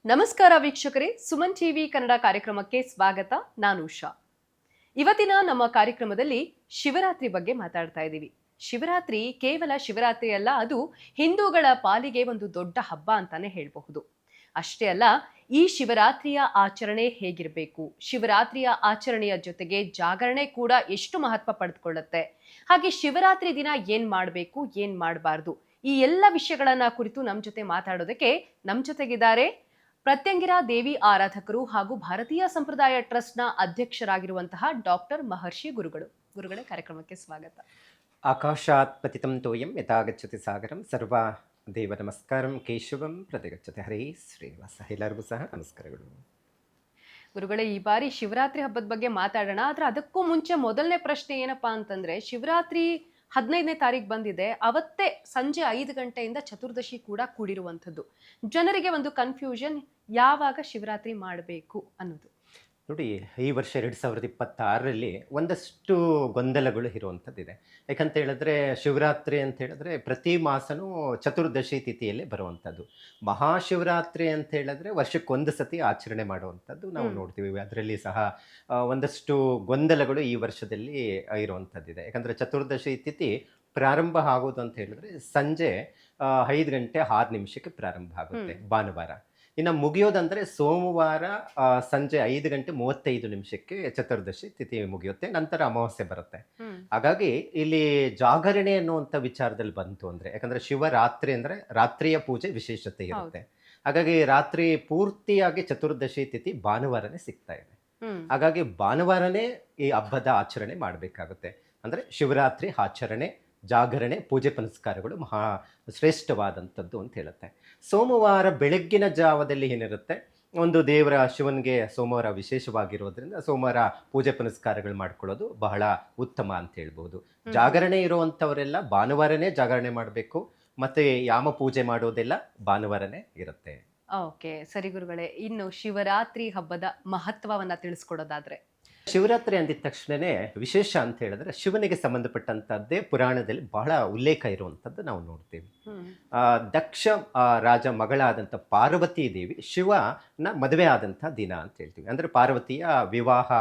ನಮಸ್ಕಾರ ವೀಕ್ಷಕರೇ, ಸುಮನ್ ಟಿವಿ ಕನ್ನಡ ಕಾರ್ಯಕ್ರಮಕ್ಕೆ ಸ್ವಾಗತ. ನಾನು ಉಷಾ. ಇವತ್ತಿನ ನಮ್ಮ ಕಾರ್ಯಕ್ರಮದಲ್ಲಿ ಶಿವರಾತ್ರಿ ಬಗ್ಗೆ ಮಾತಾಡ್ತಾ ಇದ್ದೀವಿ. ಶಿವರಾತ್ರಿ ಕೇವಲ ಶಿವರಾತ್ರಿ ಅಲ್ಲ, ಅದು ಹಿಂದೂಗಳ ಪಾಲಿಗೆ ಒಂದು ದೊಡ್ಡ ಹಬ್ಬ ಅಂತಾನೆ ಹೇಳಬಹುದು. ಅಷ್ಟೇ ಅಲ್ಲ, ಈ ಶಿವರಾತ್ರಿಯ ಆಚರಣೆ ಹೇಗಿರಬೇಕು, ಶಿವರಾತ್ರಿಯ ಆಚರಣೆಯ ಜೊತೆಗೆ ಜಾಗರಣೆ ಕೂಡ ಎಷ್ಟು ಮಹತ್ವ ಪಡೆದುಕೊಳ್ಳುತ್ತೆ, ಹಾಗೆ ಶಿವರಾತ್ರಿ ದಿನ ಏನ್ ಮಾಡಬೇಕು, ಏನ್ ಮಾಡಬಾರ್ದು, ಈ ಎಲ್ಲ ವಿಷಯಗಳನ್ನ ಕುರಿತು ನಮ್ಮ ಜೊತೆ ಮಾತಾಡೋದಕ್ಕೆ ನಮ್ಮ ಜೊತೆಗಿದ್ದಾರೆ ಪ್ರತ್ಯಂಗಿರಾ ದೇವಿ ಆರಾಧಕರು ಹಾಗೂ ಭಾರತೀಯ ಸಂಪ್ರದಾಯ ಟ್ರಸ್ಟ್ನ ಅಧ್ಯಕ್ಷರಾಗಿರುವಂತಹ ಡಾಕ್ಟರ್ ಮಹರ್ಷಿ ಗುರುಗಳು. ಗುರುಗಳೇ, ಕಾರ್ಯಕ್ರಮಕ್ಕೆ ಸ್ವಾಗತ. ಆಕಾಶಾತ್ ಪತಿತಂ ತೋಯಂ ಯಥಾಗಚ್ಚತಿ ಸಾಗರಂ ಸರ್ವ ದೇವ ನಮಸ್ಕಾರಂ ಕೇಶವಂ ಪ್ರತಿಗಚ್ಚತಿ. ಹರೇ ಶ್ರೀನಿವಾಸ. ಎಲ್ಲರಿಗೂ ಸಹ ನಮಸ್ಕಾರಗಳು. ಗುರುಗಳೇ, ಈ ಬಾರಿ ಶಿವರಾತ್ರಿ ಹಬ್ಬದ ಬಗ್ಗೆ ಮಾತಾಡೋಣ. ಆದ್ರೆ ಅದಕ್ಕೂ ಮುಂಚೆ ಮೊದಲನೇ ಪ್ರಶ್ನೆ ಏನಪ್ಪಾ ಅಂತಂದ್ರೆ, ಶಿವರಾತ್ರಿ 15ನೇ ತಾರೀಕು ಬಂದಿದೆ. ಅವತ್ತೇ ಸಂಜೆ 5 ಗಂಟೆಯಿಂದ ಚತುರ್ದಶಿ ಕೂಡ ಕೂಡಿರುವಂಥದ್ದು. ಜನರಿಗೆ ಒಂದು ಕನ್ಫ್ಯೂಷನ್, ಯಾವಾಗ ಶಿವರಾತ್ರಿ ಮಾಡಬೇಕು ಅನ್ನೋದು. ನೋಡಿ, ಈ ವರ್ಷ 2026ರಲ್ಲಿ ಒಂದಷ್ಟು ಗೊಂದಲಗಳು ಇರುವಂಥದ್ದಿದೆ. ಯಾಕಂತ ಹೇಳಿದ್ರೆ, ಶಿವರಾತ್ರಿ ಅಂತ ಹೇಳಿದ್ರೆ ಪ್ರತಿ ಮಾಸನೂ ಚತುರ್ದಶಿ ತಿಥಿಯಲ್ಲಿ ಬರುವಂಥದ್ದು. ಮಹಾಶಿವರಾತ್ರಿ ಅಂತ ಹೇಳಿದ್ರೆ ವರ್ಷಕ್ಕೊಂದು ಸತಿ ಆಚರಣೆ ಮಾಡುವಂಥದ್ದು ನಾವು ನೋಡ್ತೀವಿ. ಅದರಲ್ಲಿ ಸಹ ಒಂದಷ್ಟು ಗೊಂದಲಗಳು ಈ ವರ್ಷದಲ್ಲಿ ಇರುವಂಥದ್ದಿದೆ. ಯಾಕಂದರೆ ಚತುರ್ದಶಿ ತಿಥಿ ಪ್ರಾರಂಭ ಆಗೋದು ಅಂತ ಹೇಳಿದ್ರೆ ಸಂಜೆ 5 ಗಂಟೆ 6 ನಿಮಿಷಕ್ಕೆ ಪ್ರಾರಂಭ ಆಗುತ್ತೆ ಭಾನುವಾರ. ಇನ್ನು ಮುಗಿಯೋದಂದರೆ ಸೋಮವಾರ ಸಂಜೆ 5 ಗಂಟೆ 35 ನಿಮಿಷಕ್ಕೆ ಚತುರ್ದಶಿ ತಿಥಿ ಮುಗಿಯುತ್ತೆ. ನಂತರ ಅಮಾವಾಸ್ಯೆ ಬರುತ್ತೆ. ಹಾಗಾಗಿ ಇಲ್ಲಿ ಜಾಗರಣೆ ಅನ್ನುವಂಥ ವಿಚಾರದಲ್ಲಿ ಬಂತು ಅಂದರೆ, ಯಾಕಂದರೆ ಶಿವರಾತ್ರಿ ಅಂದರೆ ರಾತ್ರಿಯ ಪೂಜೆ ವಿಶೇಷತೆ ಇರುತ್ತೆ. ಹಾಗಾಗಿ ರಾತ್ರಿ ಪೂರ್ತಿಯಾಗಿ ಚತುರ್ದಶಿ ತಿಥಿ ಭಾನುವಾರನೇ ಸಿಗ್ತಾ ಇದೆ. ಹಾಗಾಗಿ ಭಾನುವಾರನೇ ಈ ಹಬ್ಬದ ಆಚರಣೆ ಮಾಡಬೇಕಾಗುತ್ತೆ. ಅಂದರೆ ಶಿವರಾತ್ರಿ ಆಚರಣೆ, ಜಾಗರಣೆ, ಪೂಜೆ ಪುನಸ್ಕಾರಗಳು ಮಹಾ ಶ್ರೇಷ್ಠವಾದಂಥದ್ದು ಅಂತ ಹೇಳುತ್ತೆ. ಸೋಮವಾರ ಬೆಳಗ್ಗಿನ ಜಾವದಲ್ಲಿ ಏನಿರುತ್ತೆ, ಒಂದು ದೇವರ ಶಿವನಿಗೆ ಸೋಮವಾರ ವಿಶೇಷವಾಗಿರೋದ್ರಿಂದ ಸೋಮವಾರ ಪೂಜೆ ಪುನಸ್ಕಾರಗಳು ಮಾಡ್ಕೊಳ್ಳೋದು ಬಹಳ ಉತ್ತಮ ಅಂತ ಹೇಳ್ಬೋದು. ಜಾಗರಣೆ ಇರುವಂಥವರೆಲ್ಲ ಭಾನುವಾರನೇ ಜಾಗರಣೆ ಮಾಡಬೇಕು, ಮತ್ತು ಯಾಮ ಪೂಜೆ ಮಾಡೋದೆಲ್ಲ ಭಾನುವಾರನೇ ಇರುತ್ತೆ. ಓಕೆ, ಸರಿ ಗುರುಗಳೇ. ಇನ್ನು ಶಿವರಾತ್ರಿ ಹಬ್ಬದ ಮಹತ್ವವನ್ನ ತಿಳಿಸ್ಕೊಡೋದಾದ್ರೆ, ಶಿವರಾತ್ರಿ ಅಂದಿದ ತಕ್ಷಣವೇ ವಿಶೇಷ ಅಂತ ಹೇಳಿದ್ರೆ ಶಿವನಿಗೆ ಸಂಬಂಧಪಟ್ಟಂಥದ್ದೇ ಪುರಾಣದಲ್ಲಿ ಬಹಳ ಉಲ್ಲೇಖ ಇರುವಂಥದ್ದು ನಾವು ನೋಡ್ತೀವಿ. ದಕ್ಷ ರಾಜ ಮಗಳಾದಂಥ ಪಾರ್ವತಿ ದೇವಿ ಶಿವನ ಮದುವೆ ಆದಂಥ ದಿನ ಅಂತ ಹೇಳ್ತೀವಿ. ಅಂದರೆ ಪಾರ್ವತಿಯ ವಿವಾಹ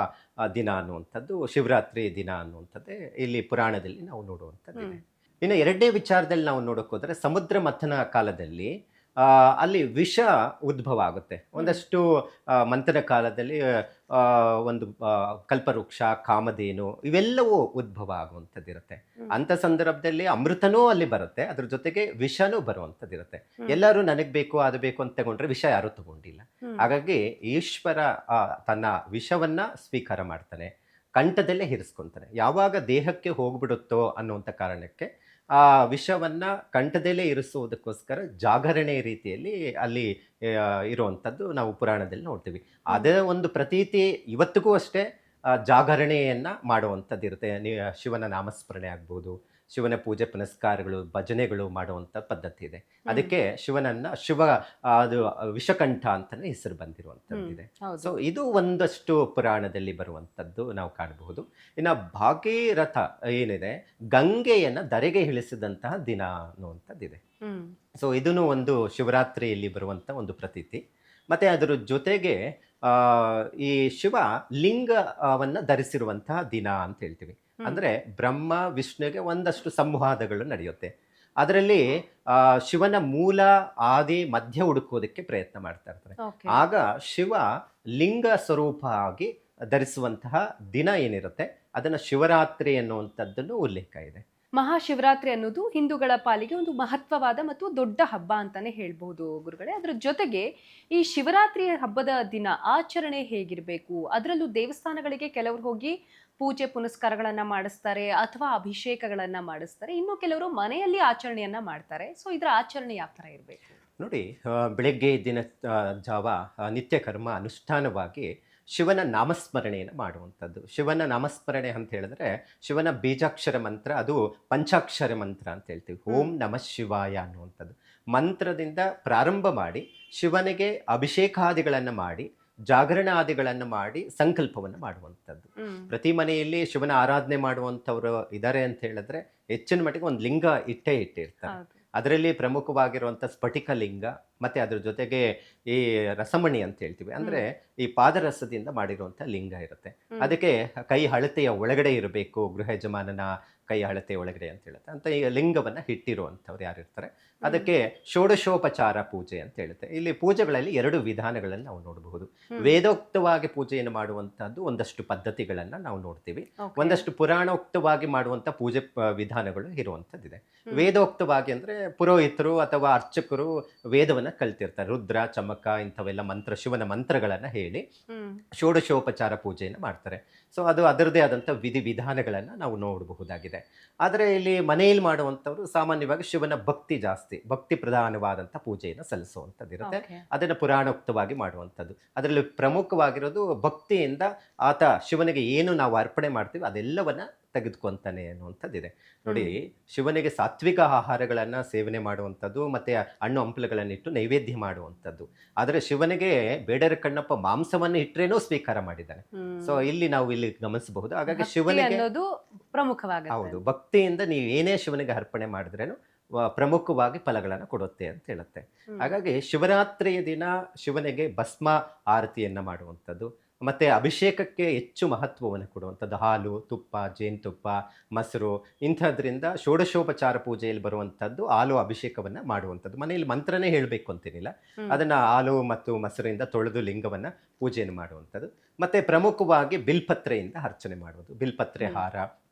ದಿನ ಅನ್ನುವಂಥದ್ದು ಶಿವರಾತ್ರಿ ದಿನ ಅನ್ನುವಂಥದ್ದೇ ಇಲ್ಲಿ ಪುರಾಣದಲ್ಲಿ ನಾವು ನೋಡುವಂಥದ್ದಿದೆ. ಇನ್ನು ಎರಡನೇ ವಿಚಾರದಲ್ಲಿ ನಾವು ನೋಡೋಕೆ ಹೋದರೆ, ಸಮುದ್ರ ಮಥನ ಕಾಲದಲ್ಲಿ ಅಲ್ಲಿ ವಿಷ ಉದ್ಭವ ಆಗುತ್ತೆ. ಒಂದಷ್ಟು ಮಂಥನ ಕಾಲದಲ್ಲಿ ಒಂದು ಕಲ್ಪವೃಕ್ಷ, ಕಾಮಧೇನು ಇವೆಲ್ಲವೂ ಉದ್ಭವ ಆಗುವಂಥದ್ದಿರುತ್ತೆ. ಅಂಥ ಸಂದರ್ಭದಲ್ಲಿ ಅಮೃತನೂ ಅಲ್ಲಿ ಬರುತ್ತೆ, ಅದ್ರ ಜೊತೆಗೆ ವಿಷನೂ ಬರುವಂಥದ್ದಿರುತ್ತೆ. ಎಲ್ಲರೂ ನನಗೆ ಬೇಕು ಅದು ಬೇಕು ಅಂತ ತಗೊಂಡ್ರೆ ವಿಷ ಯಾರೂ ತಗೊಂಡಿಲ್ಲ. ಹಾಗಾಗಿ ಈಶ್ವರ ತನ್ನ ವಿಷವನ್ನ ಸ್ವೀಕಾರ ಮಾಡ್ತಾನೆ, ಕಂಠದಲ್ಲೇ ಹಿರಿಸ್ಕೊತಾನೆ. ಯಾವಾಗ ದೇಹಕ್ಕೆ ಹೋಗ್ಬಿಡುತ್ತೋ ಅನ್ನುವಂಥ ಕಾರಣಕ್ಕೆ ಆ ವಿಷವನ್ನು ಕಂಠದಲ್ಲೇ ಇರಿಸುವುದಕ್ಕೋಸ್ಕರ ಜಾಗರಣೆ ರೀತಿಯಲ್ಲಿ ಅಲ್ಲಿ ಇರುವಂಥದ್ದು ನಾವು ಪುರಾಣದಲ್ಲಿ ನೋಡ್ತೀವಿ. ಅದೇ ಒಂದು ಪ್ರತೀತಿ ಇವತ್ತಿಗೂ ಅಷ್ಟೇ ಜಾಗರಣೆಯನ್ನು ಮಾಡುವಂಥದ್ದು ಇರುತ್ತೆ. ಶಿವನ ನಾಮಸ್ಮರಣೆ ಆಗ್ಬೋದು, ಶಿವನ ಪೂಜೆ ಪುನಸ್ಕಾರಗಳು, ಭಜನೆಗಳು ಮಾಡುವಂಥ ಪದ್ಧತಿ ಇದೆ. ಅದಕ್ಕೆ ಶಿವ ಅದು ವಿಷಕಂಠ ಅಂತಲೇ ಹೆಸರು ಬಂದಿರುವಂಥದ್ದಿದೆ. ಸೊ ಇದು ಒಂದಷ್ಟು ಪುರಾಣದಲ್ಲಿ ಬರುವಂಥದ್ದು ನಾವು ಕಾಣಬಹುದು. ಇನ್ನು ಭಾಗೀರಥ ಏನಿದೆ, ಗಂಗೆಯನ್ನು ಧರೆಗೆ ಇಳಿಸಿದಂತಹ ದಿನ ಅನ್ನುವಂಥದ್ದಿದೆ. ಸೊ ಇದನ್ನು ಒಂದು ಶಿವರಾತ್ರಿಯಲ್ಲಿ ಬರುವಂಥ ಒಂದು ಪ್ರತೀತಿ. ಮತ್ತು ಅದರ ಜೊತೆಗೆ ಈ ಶಿವ ಲಿಂಗವನ್ನು ಧರಿಸಿರುವಂತಹ ದಿನ ಅಂತ ಹೇಳ್ತೀವಿ. ಅಂದರೆ ಬ್ರಹ್ಮ ವಿಷ್ಣುವಿಗೆ ಒಂದಷ್ಟು ಸಂವಾದಗಳು ನಡೆಯುತ್ತೆ. ಅದರಲ್ಲಿ ಶಿವನ ಮೂಲ ಆದಿ ಮಧ್ಯ ಹುಡುಕೋದಕ್ಕೆ ಪ್ರಯತ್ನ ಮಾಡ್ತಾ ಇರ್ತಾರೆ. ಆಗ ಶಿವ ಲಿಂಗ ಸ್ವರೂಪ ಆಗಿ ಧರಿಸುವಂತಹ ದಿನ ಏನಿರುತ್ತೆ, ಅದನ್ನು ಶಿವರಾತ್ರಿ ಅನ್ನುವಂಥದ್ದನ್ನು ಉಲ್ಲೇಖ ಇದೆ. ಮಹಾಶಿವರಾತ್ರಿ ಅನ್ನೋದು ಹಿಂದೂಗಳ ಪಾಲಿಗೆ ಒಂದು ಮಹತ್ವವಾದ ಮತ್ತು ದೊಡ್ಡ ಹಬ್ಬ ಅಂತಾನೆ ಹೇಳ್ಬಹುದು ಗುರುಗಳೇ. ಅದ್ರ ಜೊತೆಗೆ ಈ ಶಿವರಾತ್ರಿ ಹಬ್ಬದ ದಿನ ಆಚರಣೆ ಹೇಗಿರಬೇಕು, ಅದರಲ್ಲೂ ದೇವಸ್ಥಾನಗಳಿಗೆ ಕೆಲವರು ಹೋಗಿ ಪೂಜೆ ಪುನಸ್ಕಾರಗಳನ್ನ ಮಾಡಿಸ್ತಾರೆ ಅಥವಾ ಅಭಿಷೇಕಗಳನ್ನ ಮಾಡಿಸ್ತಾರೆ, ಇನ್ನು ಕೆಲವರು ಮನೆಯಲ್ಲಿ ಆಚರಣೆಯನ್ನ ಮಾಡ್ತಾರೆ. ಸೊ ಇದರ ಆಚರಣೆ ಯಾವ ಥರ ಇರಬೇಕು? ನೋಡಿ, ಬೆಳಗ್ಗೆ ದಿನ ಜಾವ ನಿತ್ಯ ಕರ್ಮ ಅನುಷ್ಠಾನವಾಗಿ ಶಿವನ ನಾಮಸ್ಮರಣೆಯನ್ನು ಮಾಡುವಂಥದ್ದು. ಶಿವನ ನಾಮಸ್ಮರಣೆ ಅಂತ ಹೇಳಿದ್ರೆ ಶಿವನ ಬೀಜಾಕ್ಷರ ಮಂತ್ರ, ಅದು ಪಂಚಾಕ್ಷರ ಮಂತ್ರ ಅಂತ ಹೇಳ್ತೀವಿ. ಓಂ ನಮಃ ಶಿವಾಯ ಅನ್ನುವಂಥದ್ದು ಮಂತ್ರದಿಂದ ಪ್ರಾರಂಭ ಮಾಡಿ ಶಿವನಿಗೆ ಅಭಿಷೇಕಾದಿಗಳನ್ನು ಮಾಡಿ, ಜಾಗರಣಾದಿಗಳನ್ನು ಮಾಡಿ ಸಂಕಲ್ಪವನ್ನು ಮಾಡುವಂಥದ್ದು. ಪ್ರತಿ ಮನೆಯಲ್ಲಿ ಶಿವನ ಆರಾಧನೆ ಮಾಡುವಂಥವ್ರು ಇದ್ದಾರೆ ಅಂತ ಹೇಳಿದ್ರೆ ಹೆಚ್ಚಿನ ಮಟ್ಟಿಗೆ ಒಂದು ಲಿಂಗ ಇಟ್ಟಿರ್ತಾರೆ. ಅದರಲ್ಲಿ ಪ್ರಮುಖವಾಗಿರುವಂಥ ಸ್ಫಟಿಕ ಲಿಂಗ ಮತ್ತೆ ಅದ್ರ ಜೊತೆಗೆ ಈ ರಸಮಣಿ ಅಂತ ಹೇಳ್ತೀವಿ, ಅಂದ್ರೆ ಈ ಪಾದರಸದಿಂದ ಮಾಡಿರುವಂತ ಲಿಂಗ ಇರುತ್ತೆ. ಅದಕ್ಕೆ ಕೈ ಹಳತೆಯ ಒಳಗಡೆ ಇರಬೇಕು, ಗೃಹ ಯಜಮಾನನ ಕೈ ಹಳತೆಯ ಒಳಗಡೆ ಅಂತ ಹೇಳುತ್ತೆ. ಅಂತ ಈ ಲಿಂಗವನ್ನ ಇಟ್ಟಿರುವಂಥವ್ರು ಯಾರಿರ್ತಾರೆ ಅದಕ್ಕೆ ಷೋಡಶೋಪಚಾರ ಪೂಜೆ ಅಂತ ಹೇಳುತ್ತೆ. ಇಲ್ಲಿ ಪೂಜೆಗಳಲ್ಲಿ 2 ವಿಧಾನಗಳನ್ನು ನಾವು ನೋಡಬಹುದು. ವೇದೋಕ್ತವಾಗಿ ಪೂಜೆಯನ್ನು ಮಾಡುವಂತಹದ್ದು ಒಂದಷ್ಟು ಪದ್ಧತಿಗಳನ್ನ ನಾವು ನೋಡ್ತೀವಿ, ಒಂದಷ್ಟು ಪುರಾಣೋಕ್ತವಾಗಿ ಮಾಡುವಂತ ಪೂಜೆ ವಿಧಾನಗಳು ಇರುವಂತದ್ದಿದೆ. ವೇದೋಕ್ತವಾಗಿ ಅಂದ್ರೆ ಪುರೋಹಿತರು ಅಥವಾ ಅರ್ಚಕರು ವೇದವನ್ನ ಕಲ್ತಿರ್ತಾರೆ, ರುದ್ರ ಚಮಕ ಇಂಥವೆಲ್ಲ ಮಂತ್ರ, ಶಿವನ ಮಂತ್ರಗಳನ್ನ ಹೇಳಿ ಷೋಡಶೋಪಚಾರ ಪೂಜೆಯನ್ನು ಮಾಡ್ತಾರೆ. ಸೊ ಅದು ಅದರದೇ ಆದಂಥ ವಿಧಾನಗಳನ್ನ ನಾವು ನೋಡಬಹುದಾಗಿದೆ. ಆದರೆ ಇಲ್ಲಿ ಮನೆಯಲ್ಲಿ ಮಾಡುವಂಥವ್ರು ಸಾಮಾನ್ಯವಾಗಿ ಶಿವನ ಭಕ್ತಿ ಜಾಸ್ತಿ, ಭಕ್ತಿ ಪ್ರಧಾನವಾದಂಥ ಪೂಜೆಯನ್ನು ಸಲ್ಲಿಸುವಂಥದ್ದಿರುತ್ತೆ. ಅದನ್ನು ಪುರಾಣೋಕ್ತವಾಗಿ ಮಾಡುವಂಥದ್ದು. ಅದರಲ್ಲಿ ಪ್ರಮುಖವಾಗಿರೋದು ಭಕ್ತಿಯಿಂದ ಆತ ಶಿವನಿಗೆ ಏನು ನಾವು ಅರ್ಪಣೆ ಮಾಡ್ತೀವಿ ಅದೆಲ್ಲವನ್ನ ತೆಗೆದುಕೊಂತಾನೆ ಅನ್ನುವಂಥದ್ದಿದೆ. ನೋಡಿ, ಶಿವನಿಗೆ ಸಾತ್ವಿಕ ಆಹಾರಗಳನ್ನ ಸೇವನೆ ಮಾಡುವಂಥದ್ದು ಮತ್ತೆ ಹಣ್ಣು ಹಂಪಲುಗಳನ್ನಿಟ್ಟು ನೈವೇದ್ಯ ಮಾಡುವಂಥದ್ದು. ಆದರೆ ಶಿವನಿಗೆ ಬೇಡರ ಕಣ್ಣಪ್ಪ ಮಾಂಸವನ್ನು ಇಟ್ಟರೇನೂ ಸ್ವೀಕಾರ ಮಾಡಿದ್ದಾನೆ. ಸೊ ಇಲ್ಲಿ ನಾವು ಇಲ್ಲಿ ಗಮನಿಸಬಹುದು. ಹಾಗಾಗಿ ಶಿವನಿಗೆ ಪ್ರಮುಖವಾಗಿ ಹೌದು, ಭಕ್ತಿಯಿಂದ ನೀವು ಏನೇ ಶಿವನಿಗೆ ಅರ್ಪಣೆ ಮಾಡಿದ್ರೇನು ಪ್ರಮುಖವಾಗಿ ಫಲಗಳನ್ನು ಕೊಡುತ್ತೆ ಅಂತ ಹೇಳುತ್ತೆ. ಹಾಗಾಗಿ ಶಿವರಾತ್ರಿಯ ದಿನ ಶಿವನಿಗೆ ಭಸ್ಮ ಆರತಿಯನ್ನ ಮಾಡುವಂಥದ್ದು, ಮತ್ತೆ ಅಭಿಷೇಕಕ್ಕೆ ಹೆಚ್ಚು ಮಹತ್ವವನ್ನು ಕೊಡುವಂಥದ್ದು. ಹಾಲು, ತುಪ್ಪ, ಜೇನುತುಪ್ಪ, ಮೊಸರು ಇಂಥದ್ರಿಂದ ಷೋಡಶೋಪಚಾರ ಪೂಜೆಯಲ್ಲಿ ಬರುವಂಥದ್ದು ಹಾಲು ಅಭಿಷೇಕವನ್ನ ಮಾಡುವಂಥದ್ದು. ಮನೆಯಲ್ಲಿ ಮಂತ್ರನೇ ಹೇಳಬೇಕು ಅಂತೇನಿಲ್ಲ, ಅದನ್ನ ಹಾಲು ಮತ್ತು ಮೊಸರಿಂದ ತೊಳೆದು ಲಿಂಗವನ್ನ ಪೂಜೆಯನ್ನು ಮಾಡುವಂಥದ್ದು. ಮತ್ತೆ ಪ್ರಮುಖವಾಗಿ ಬಿಲ್ಪತ್ರೆಯಿಂದ ಅರ್ಚನೆ ಮಾಡುವುದು, ಬಿಲ್ಪತ್ರೆ ಹಾರ,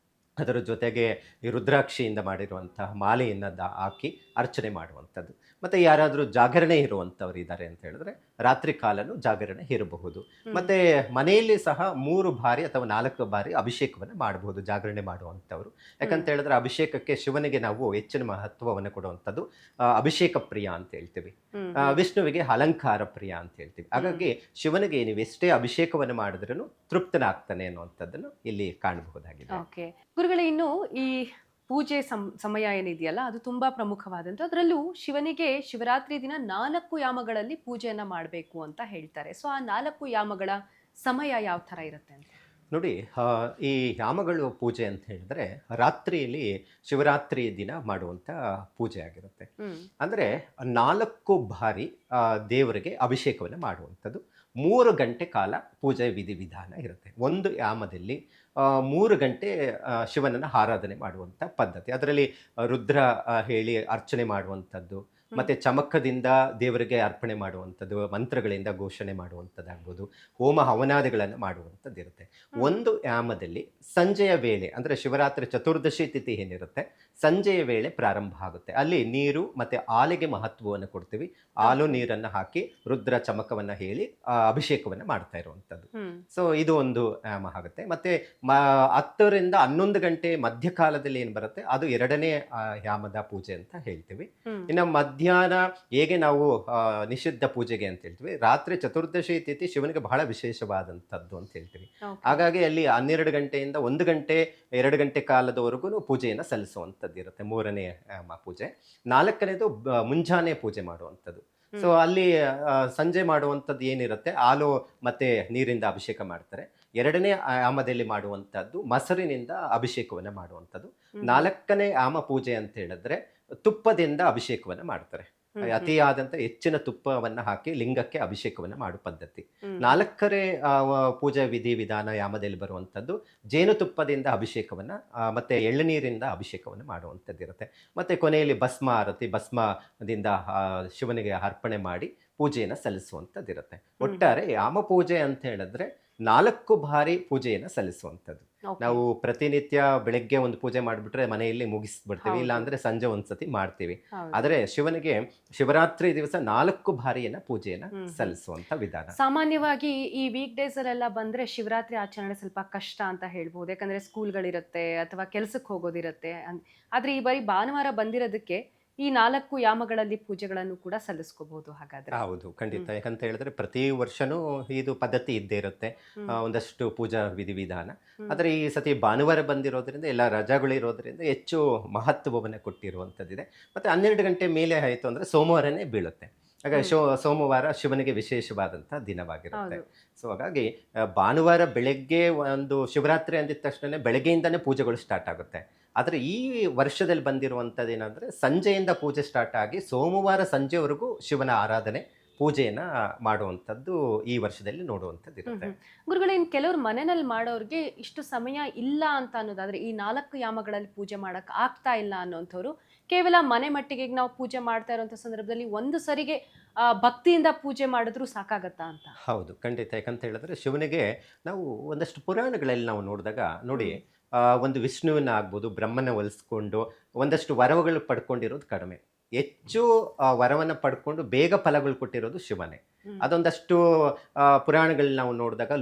ಅದರ ಜೊತೆಗೆ ಈ ರುದ್ರಾಕ್ಷಿಯಿಂದ ಮಾಡಿರುವಂತಹ ಮಾಲೆಯನ್ನು ಹಾಕಿ ಅರ್ಚನೆ ಮಾಡುವಂಥದ್ದು. ಮತ್ತು ಯಾರಾದರೂ ಜಾಗರಣೆ ಇರುವಂಥವ್ರು ಇದ್ದಾರೆ ಅಂತ ಹೇಳಿದ್ರೆ ರಾತ್ರಿ ಕಾಲನೂ ಜಾಗರಣೆ ಇರಬಹುದು. ಮತ್ತು ಮನೆಯಲ್ಲಿ ಸಹ 3 ಬಾರಿ ಅಥವಾ 4 ಬಾರಿ ಅಭಿಷೇಕವನ್ನು ಮಾಡಬಹುದು ಜಾಗರಣೆ ಮಾಡುವಂಥವ್ರು. ಯಾಕಂತ ಹೇಳಿದ್ರೆ ಅಭಿಷೇಕಕ್ಕೆ ಶಿವನಿಗೆ ನಾವು ಹೆಚ್ಚಿನ ಮಹತ್ವವನ್ನು ಕೊಡುವಂಥದ್ದು. ಅಭಿಷೇಕ ಪ್ರಿಯ ಅಂತ ಹೇಳ್ತೀವಿ, ವಿಷ್ಣುವಿಗೆ ಅಲಂಕಾರ ಪ್ರಿಯ ಅಂತ ಹೇಳ್ತೀವಿ. ಹಾಗಾಗಿ ಶಿವನಿಗೆ ನೀವು ಎಷ್ಟೇ ಅಭಿಷೇಕವನ್ನು ಮಾಡಿದ್ರೂ ತೃಪ್ತನಾಗ್ತಾನೆ ಅನ್ನುವಂಥದ್ದನ್ನು ಇಲ್ಲಿ ಕಾಣಬಹುದಾಗಿದೆ. ಓಕೆ ಗುರುಗಳೇ, ಇನ್ನು ಈ ಪೂಜೆ ಸಮಯ ಏನಿದೆಯಲ್ಲ ಅದು ತುಂಬಾ ಪ್ರಮುಖವಾದಂತ. ಅದರಲ್ಲೂ ಶಿವನಿಗೆ ಶಿವರಾತ್ರಿ ದಿನ 4 ಯಾಮಗಳಲ್ಲಿ ಪೂಜೆಯನ್ನ ಮಾಡಬೇಕು ಅಂತ ಹೇಳ್ತಾರೆ. ಸೊ ಆ 4 ಯಾಮಗಳ ಸಮಯ ಯಾವ ತರ ಇರುತ್ತೆ ಅಂತ ನೋಡಿ, ಈ ಯಾಮಗಳು ಪೂಜೆ ಅಂತ ಹೇಳಿದ್ರೆ ರಾತ್ರಿಯಲ್ಲಿ ಶಿವರಾತ್ರಿ ದಿನ ಮಾಡುವಂತ ಪೂಜೆ ಆಗಿರುತ್ತೆ. ಅಂದ್ರೆ 4 ಬಾರಿ ದೇವರಿಗೆ ಅಭಿಷೇಕವನ್ನು ಮಾಡುವಂಥದ್ದು. 3 ಗಂಟೆ ಕಾಲ ಪೂಜೆ ವಿಧಾನ ಇರುತ್ತೆ. ಒಂದು ಯಾಮದಲ್ಲಿ 3 ಗಂಟೆ ಶಿವನನ್ನು ಆರಾಧನೆ ಮಾಡುವಂಥ ಪದ್ಧತಿ. ಅದರಲ್ಲಿ ರುದ್ರ ಹೇಳಿ ಅರ್ಚನೆ ಮಾಡುವಂಥದ್ದು, ಮತ್ತೆ ಚಮಕದಿಂದ ದೇವರಿಗೆ ಅರ್ಪಣೆ ಮಾಡುವಂಥದ್ದು, ಮಂತ್ರಗಳಿಂದ ಘೋಷಣೆ ಮಾಡುವಂಥದ್ದಾಗ್ಬೋದು, ಹೋಮ ಹವನಾದಿಗಳನ್ನು ಮಾಡುವಂಥದ್ದು ಇರುತ್ತೆ. ಒಂದು ಯಾಮದಲ್ಲಿ ಸಂಜೆಯ ವೇಳೆ ಅಂದರೆ ಶಿವರಾತ್ರಿ ಚತುರ್ದಶಿ ತಿಥಿ ಏನಿರುತ್ತೆ ಸಂಜೆಯ ವೇಳೆ ಪ್ರಾರಂಭ ಆಗುತ್ತೆ. ಅಲ್ಲಿ ನೀರು ಮತ್ತೆ ಹಾಲಿಗೆ ಮಹತ್ವವನ್ನು ಕೊಡ್ತೀವಿ. ಹಾಲು ನೀರನ್ನು ಹಾಕಿ ರುದ್ರ ಚಮಕವನ್ನು ಹೇಳಿ ಅಭಿಷೇಕವನ್ನು ಮಾಡ್ತಾ ಇರುವಂಥದ್ದು. ಸೊ ಇದು ಒಂದು ಯಾಮ ಆಗುತ್ತೆ. ಮತ್ತೆ 10 ರಿಂದ 11 ಗಂಟೆ ಮಧ್ಯಕಾಲದಲ್ಲಿ ಏನು ಬರುತ್ತೆ ಅದು 2ನೇ ಯಾಮದ ಪೂಜೆ ಅಂತ ಹೇಳ್ತೀವಿ. ಇನ್ನು ಮಧ್ಯಾಹ್ನ ಹೇಗೆ ನಾವು ನಿಷಿದ್ಧ ಪೂಜೆಗೆ ಅಂತ ಹೇಳ್ತೀವಿ, ರಾತ್ರಿ ಚತುರ್ದಶಿ ತಿಥಿ ಶಿವನಿಗೆ ಬಹಳ ವಿಶೇಷವಾದಂಥದ್ದು ಅಂತ ಹೇಳ್ತೀವಿ. ಹಾಗಾಗಿ ಅಲ್ಲಿ 12 ಗಂಟೆಯಿಂದ 1 ಗಂಟೆ 2 ಗಂಟೆ ಕಾಲದವರೆಗೂ ಪೂಜೆಯನ್ನು ಸಲ್ಲಿಸುವಂಥದ್ದು ಇರುತ್ತೆ. 3ನೇ ಯಾಮ ಪೂಜೆ. 4ನೇದು ಮುಂಜಾನೆ ಪೂಜೆ ಮಾಡುವಂಥದ್ದು. ಸೊ ಅಲ್ಲಿ ಸಂಜೆ ಮಾಡುವಂಥದ್ದು ಏನಿರುತ್ತೆ ಹಾಲು ಮತ್ತೆ ನೀರಿಂದ ಅಭಿಷೇಕ ಮಾಡ್ತಾರೆ. 2ನೇ ಯಾಮದಲ್ಲಿ ಮಾಡುವಂಥದ್ದು ಮೊಸರಿನಿಂದ ಅಭಿಷೇಕವನ್ನು ಮಾಡುವಂಥದ್ದು. 4ನೇ ಯಾಮ ಪೂಜೆ ಅಂತ ಹೇಳಿದ್ರೆ ತುಪ್ಪದಿಂದ ಅಭಿಷೇಕವನ್ನು ಮಾಡ್ತಾರೆ. ಅತಿಯಾದಂಥ ಹೆಚ್ಚಿನ ತುಪ್ಪವನ್ನ ಹಾಕಿ ಲಿಂಗಕ್ಕೆ ಅಭಿಷೇಕವನ್ನು ಮಾಡುವ ಪದ್ಧತಿ. 4ನೇ ಪೂಜಾ ವಿಧಾನ ಯಾಮದಲ್ಲಿ ಬರುವಂಥದ್ದು ಜೇನುತುಪ್ಪದಿಂದ ಅಭಿಷೇಕವನ್ನ ಮತ್ತೆ ಎಳ್ಳುನೀರಿಂದ ಅಭಿಷೇಕವನ್ನು ಮಾಡುವಂಥದ್ದು ಇರುತ್ತೆ. ಮತ್ತೆ ಕೊನೆಯಲ್ಲಿ ಭಸ್ಮ ಆರತಿ, ಭಸ್ಮದಿಂದ ಶಿವನಿಗೆ ಅರ್ಪಣೆ ಮಾಡಿ ಪೂಜೆಯನ್ನು ಸಲ್ಲಿಸುವಂಥದ್ದಿರುತ್ತೆ. ಒಟ್ಟಾರೆ ಯಾಮ ಪೂಜೆ ಅಂತ ಹೇಳಿದ್ರೆ 4 ಬಾರಿ ಪೂಜೆಯನ್ನು ಸಲ್ಲಿಸುವಂಥದ್ದು. ನಾವು ಪ್ರತಿನಿತ್ಯ ಬೆಳಗ್ಗೆ ಒಂದು ಪೂಜೆ ಮಾಡಿಬಿಟ್ರೆ ಮನೆಯಲ್ಲಿ ಮುಗಿಸ್ಬಿಡ್ತೀವಿ, ಇಲ್ಲ ಅಂದ್ರೆ ಸಂಜೆ ಒಂದ್ಸತಿ ಮಾಡ್ತೀವಿ. ಆದರೆ ಶಿವನಿಗೆ ಶಿವರಾತ್ರಿ ದಿವಸ 4 ಬಾರಿಯನ್ನ ಪೂಜೆಯನ್ನ ಸಲ್ಲಿಸುವಂತ ವಿಧಾನ. ಸಾಮಾನ್ಯವಾಗಿ ಈ ವೀಕ್ ಡೇಸ್ ಅಲ್ಲೆಲ್ಲ ಬಂದ್ರೆ ಶಿವರಾತ್ರಿ ಆಚರಣೆ ಸ್ವಲ್ಪ ಕಷ್ಟ ಅಂತ ಹೇಳ್ಬೋದು, ಯಾಕಂದ್ರೆ ಸ್ಕೂಲ್ಗಳಿರುತ್ತೆ ಅಥವಾ ಕೆಲ್ಸಕ್ಕೆ ಹೋಗೋದಿರುತ್ತೆ. ಆದ್ರೆ ಈ ಬಾರಿ ಭಾನುವಾರ ಬಂದಿರೋದಕ್ಕೆ ಈ 4 ಯಾಮಗಳಲ್ಲಿ ಪೂಜೆಗಳನ್ನು ಕೂಡ ಸಲ್ಲಿಸ್ಕೋಬಹುದು. ಹಾಗಾದ್ರೆ ಹೌದು, ಖಂಡಿತ. ಯಾಕಂತ ಹೇಳಿದ್ರೆ ಪ್ರತಿ ವರ್ಷನೂ ಇದು ಪದ್ಧತಿ ಇದ್ದೇ ಇರುತ್ತೆ, ಒಂದಷ್ಟು ಪೂಜಾ ವಿಧಾನ. ಆದ್ರೆ ಈ ಸತಿ ಭಾನುವಾರ ಬಂದಿರೋದ್ರಿಂದ ಎಲ್ಲ ರಜಾಗಳಿರೋದ್ರಿಂದ ಹೆಚ್ಚು ಮಹತ್ವವನ್ನು ಕೊಟ್ಟಿರುವಂಥದ್ದಿದೆ. ಮತ್ತೆ 12 ಗಂಟೆ ಮೇಲೆ ಆಯಿತು ಅಂದ್ರೆ ಸೋಮವಾರನೇ ಬೀಳುತ್ತೆ. ಹಾಗಾಗಿ ಸೋಮವಾರ ಶಿವನಿಗೆ ವಿಶೇಷವಾದಂಥ ದಿನವಾಗಿರುತ್ತೆ. ಹೌದು. ಸೊ ಹಾಗಾಗಿ ಭಾನುವಾರ ಬೆಳಗ್ಗೆ ಒಂದು ಶಿವರಾತ್ರಿ ಅಂದಿದ ತಕ್ಷಣ ಬೆಳಗ್ಗೆಯಿಂದನೇ ಪೂಜೆಗಳು ಸ್ಟಾರ್ಟ್ ಆಗುತ್ತೆ. ಆದರೆ ಈ ವರ್ಷದಲ್ಲಿ ಬಂದಿರುವಂಥದ್ದು ಏನಂದರೆ ಸಂಜೆಯಿಂದ ಪೂಜೆ ಸ್ಟಾರ್ಟ್ ಆಗಿ ಸೋಮವಾರ ಸಂಜೆವರೆಗೂ ಶಿವನ ಆರಾಧನೆ ಪೂಜೆಯನ್ನು ಮಾಡುವಂಥದ್ದು ಈ ವರ್ಷದಲ್ಲಿ ನೋಡುವಂಥದ್ದು ಇರುತ್ತೆ. ಗುರುಗಳೇ, ಇನ್ನು ಕೆಲವ್ರು ಮನೆಯಲ್ಲಿ ಮಾಡೋರಿಗೆ ಇಷ್ಟು ಸಮಯ ಇಲ್ಲ ಅಂತ ಅನ್ನೋದಾದ್ರೆ, ಈ 4 ಯಾಮಗಳಲ್ಲಿ ಪೂಜೆ ಮಾಡಕ್ ಆಗ್ತಾ ಇಲ್ಲ ಅನ್ನೋಂಥವ್ರು ಕೇವಲ ಮನೆ ಮಟ್ಟಿಗೆ ಈಗ ನಾವು ಪೂಜೆ ಮಾಡ್ತಾ ಇರುವಂತ ಸಂದರ್ಭದಲ್ಲಿ ಒಂದು ಸರಿಗೆ ಭಕ್ತಿಯಿಂದ ಪೂಜೆ ಮಾಡಿದ್ರು ಸಾಕಾಗತ್ತಾ ಅಂತ? ಹೌದು, ಖಂಡಿತ. ಯಾಕಂತ ಹೇಳಿದ್ರೆ ಶಿವನಿಗೆ ನಾವು ಒಂದಷ್ಟು ಪುರಾಣಗಳಲ್ಲಿ ನಾವು ನೋಡಿದಾಗ ನೋಡಿ, ಒಂದು ವಿಷ್ಣುವಿನ ಆಗ್ಬೋದು, ಬ್ರಹ್ಮನ ಒಲಿಸ್ಕೊಂಡು ಒಂದಷ್ಟು ವರಗಳು ಪಡ್ಕೊಂಡಿರೋದು ಕಡಿಮೆ. ಹೆಚ್ಚು ವರವನ್ನು ಪಡ್ಕೊಂಡು ಬೇಗ ಫಲಗಳು ಕೊಟ್ಟಿರೋದು ಶಿವನೇ. ಅದೊಂದಷ್ಟು ಪುರಾಣಗಳಲ್ಲಿ ನಾವು ನೋಡಿದಾಗ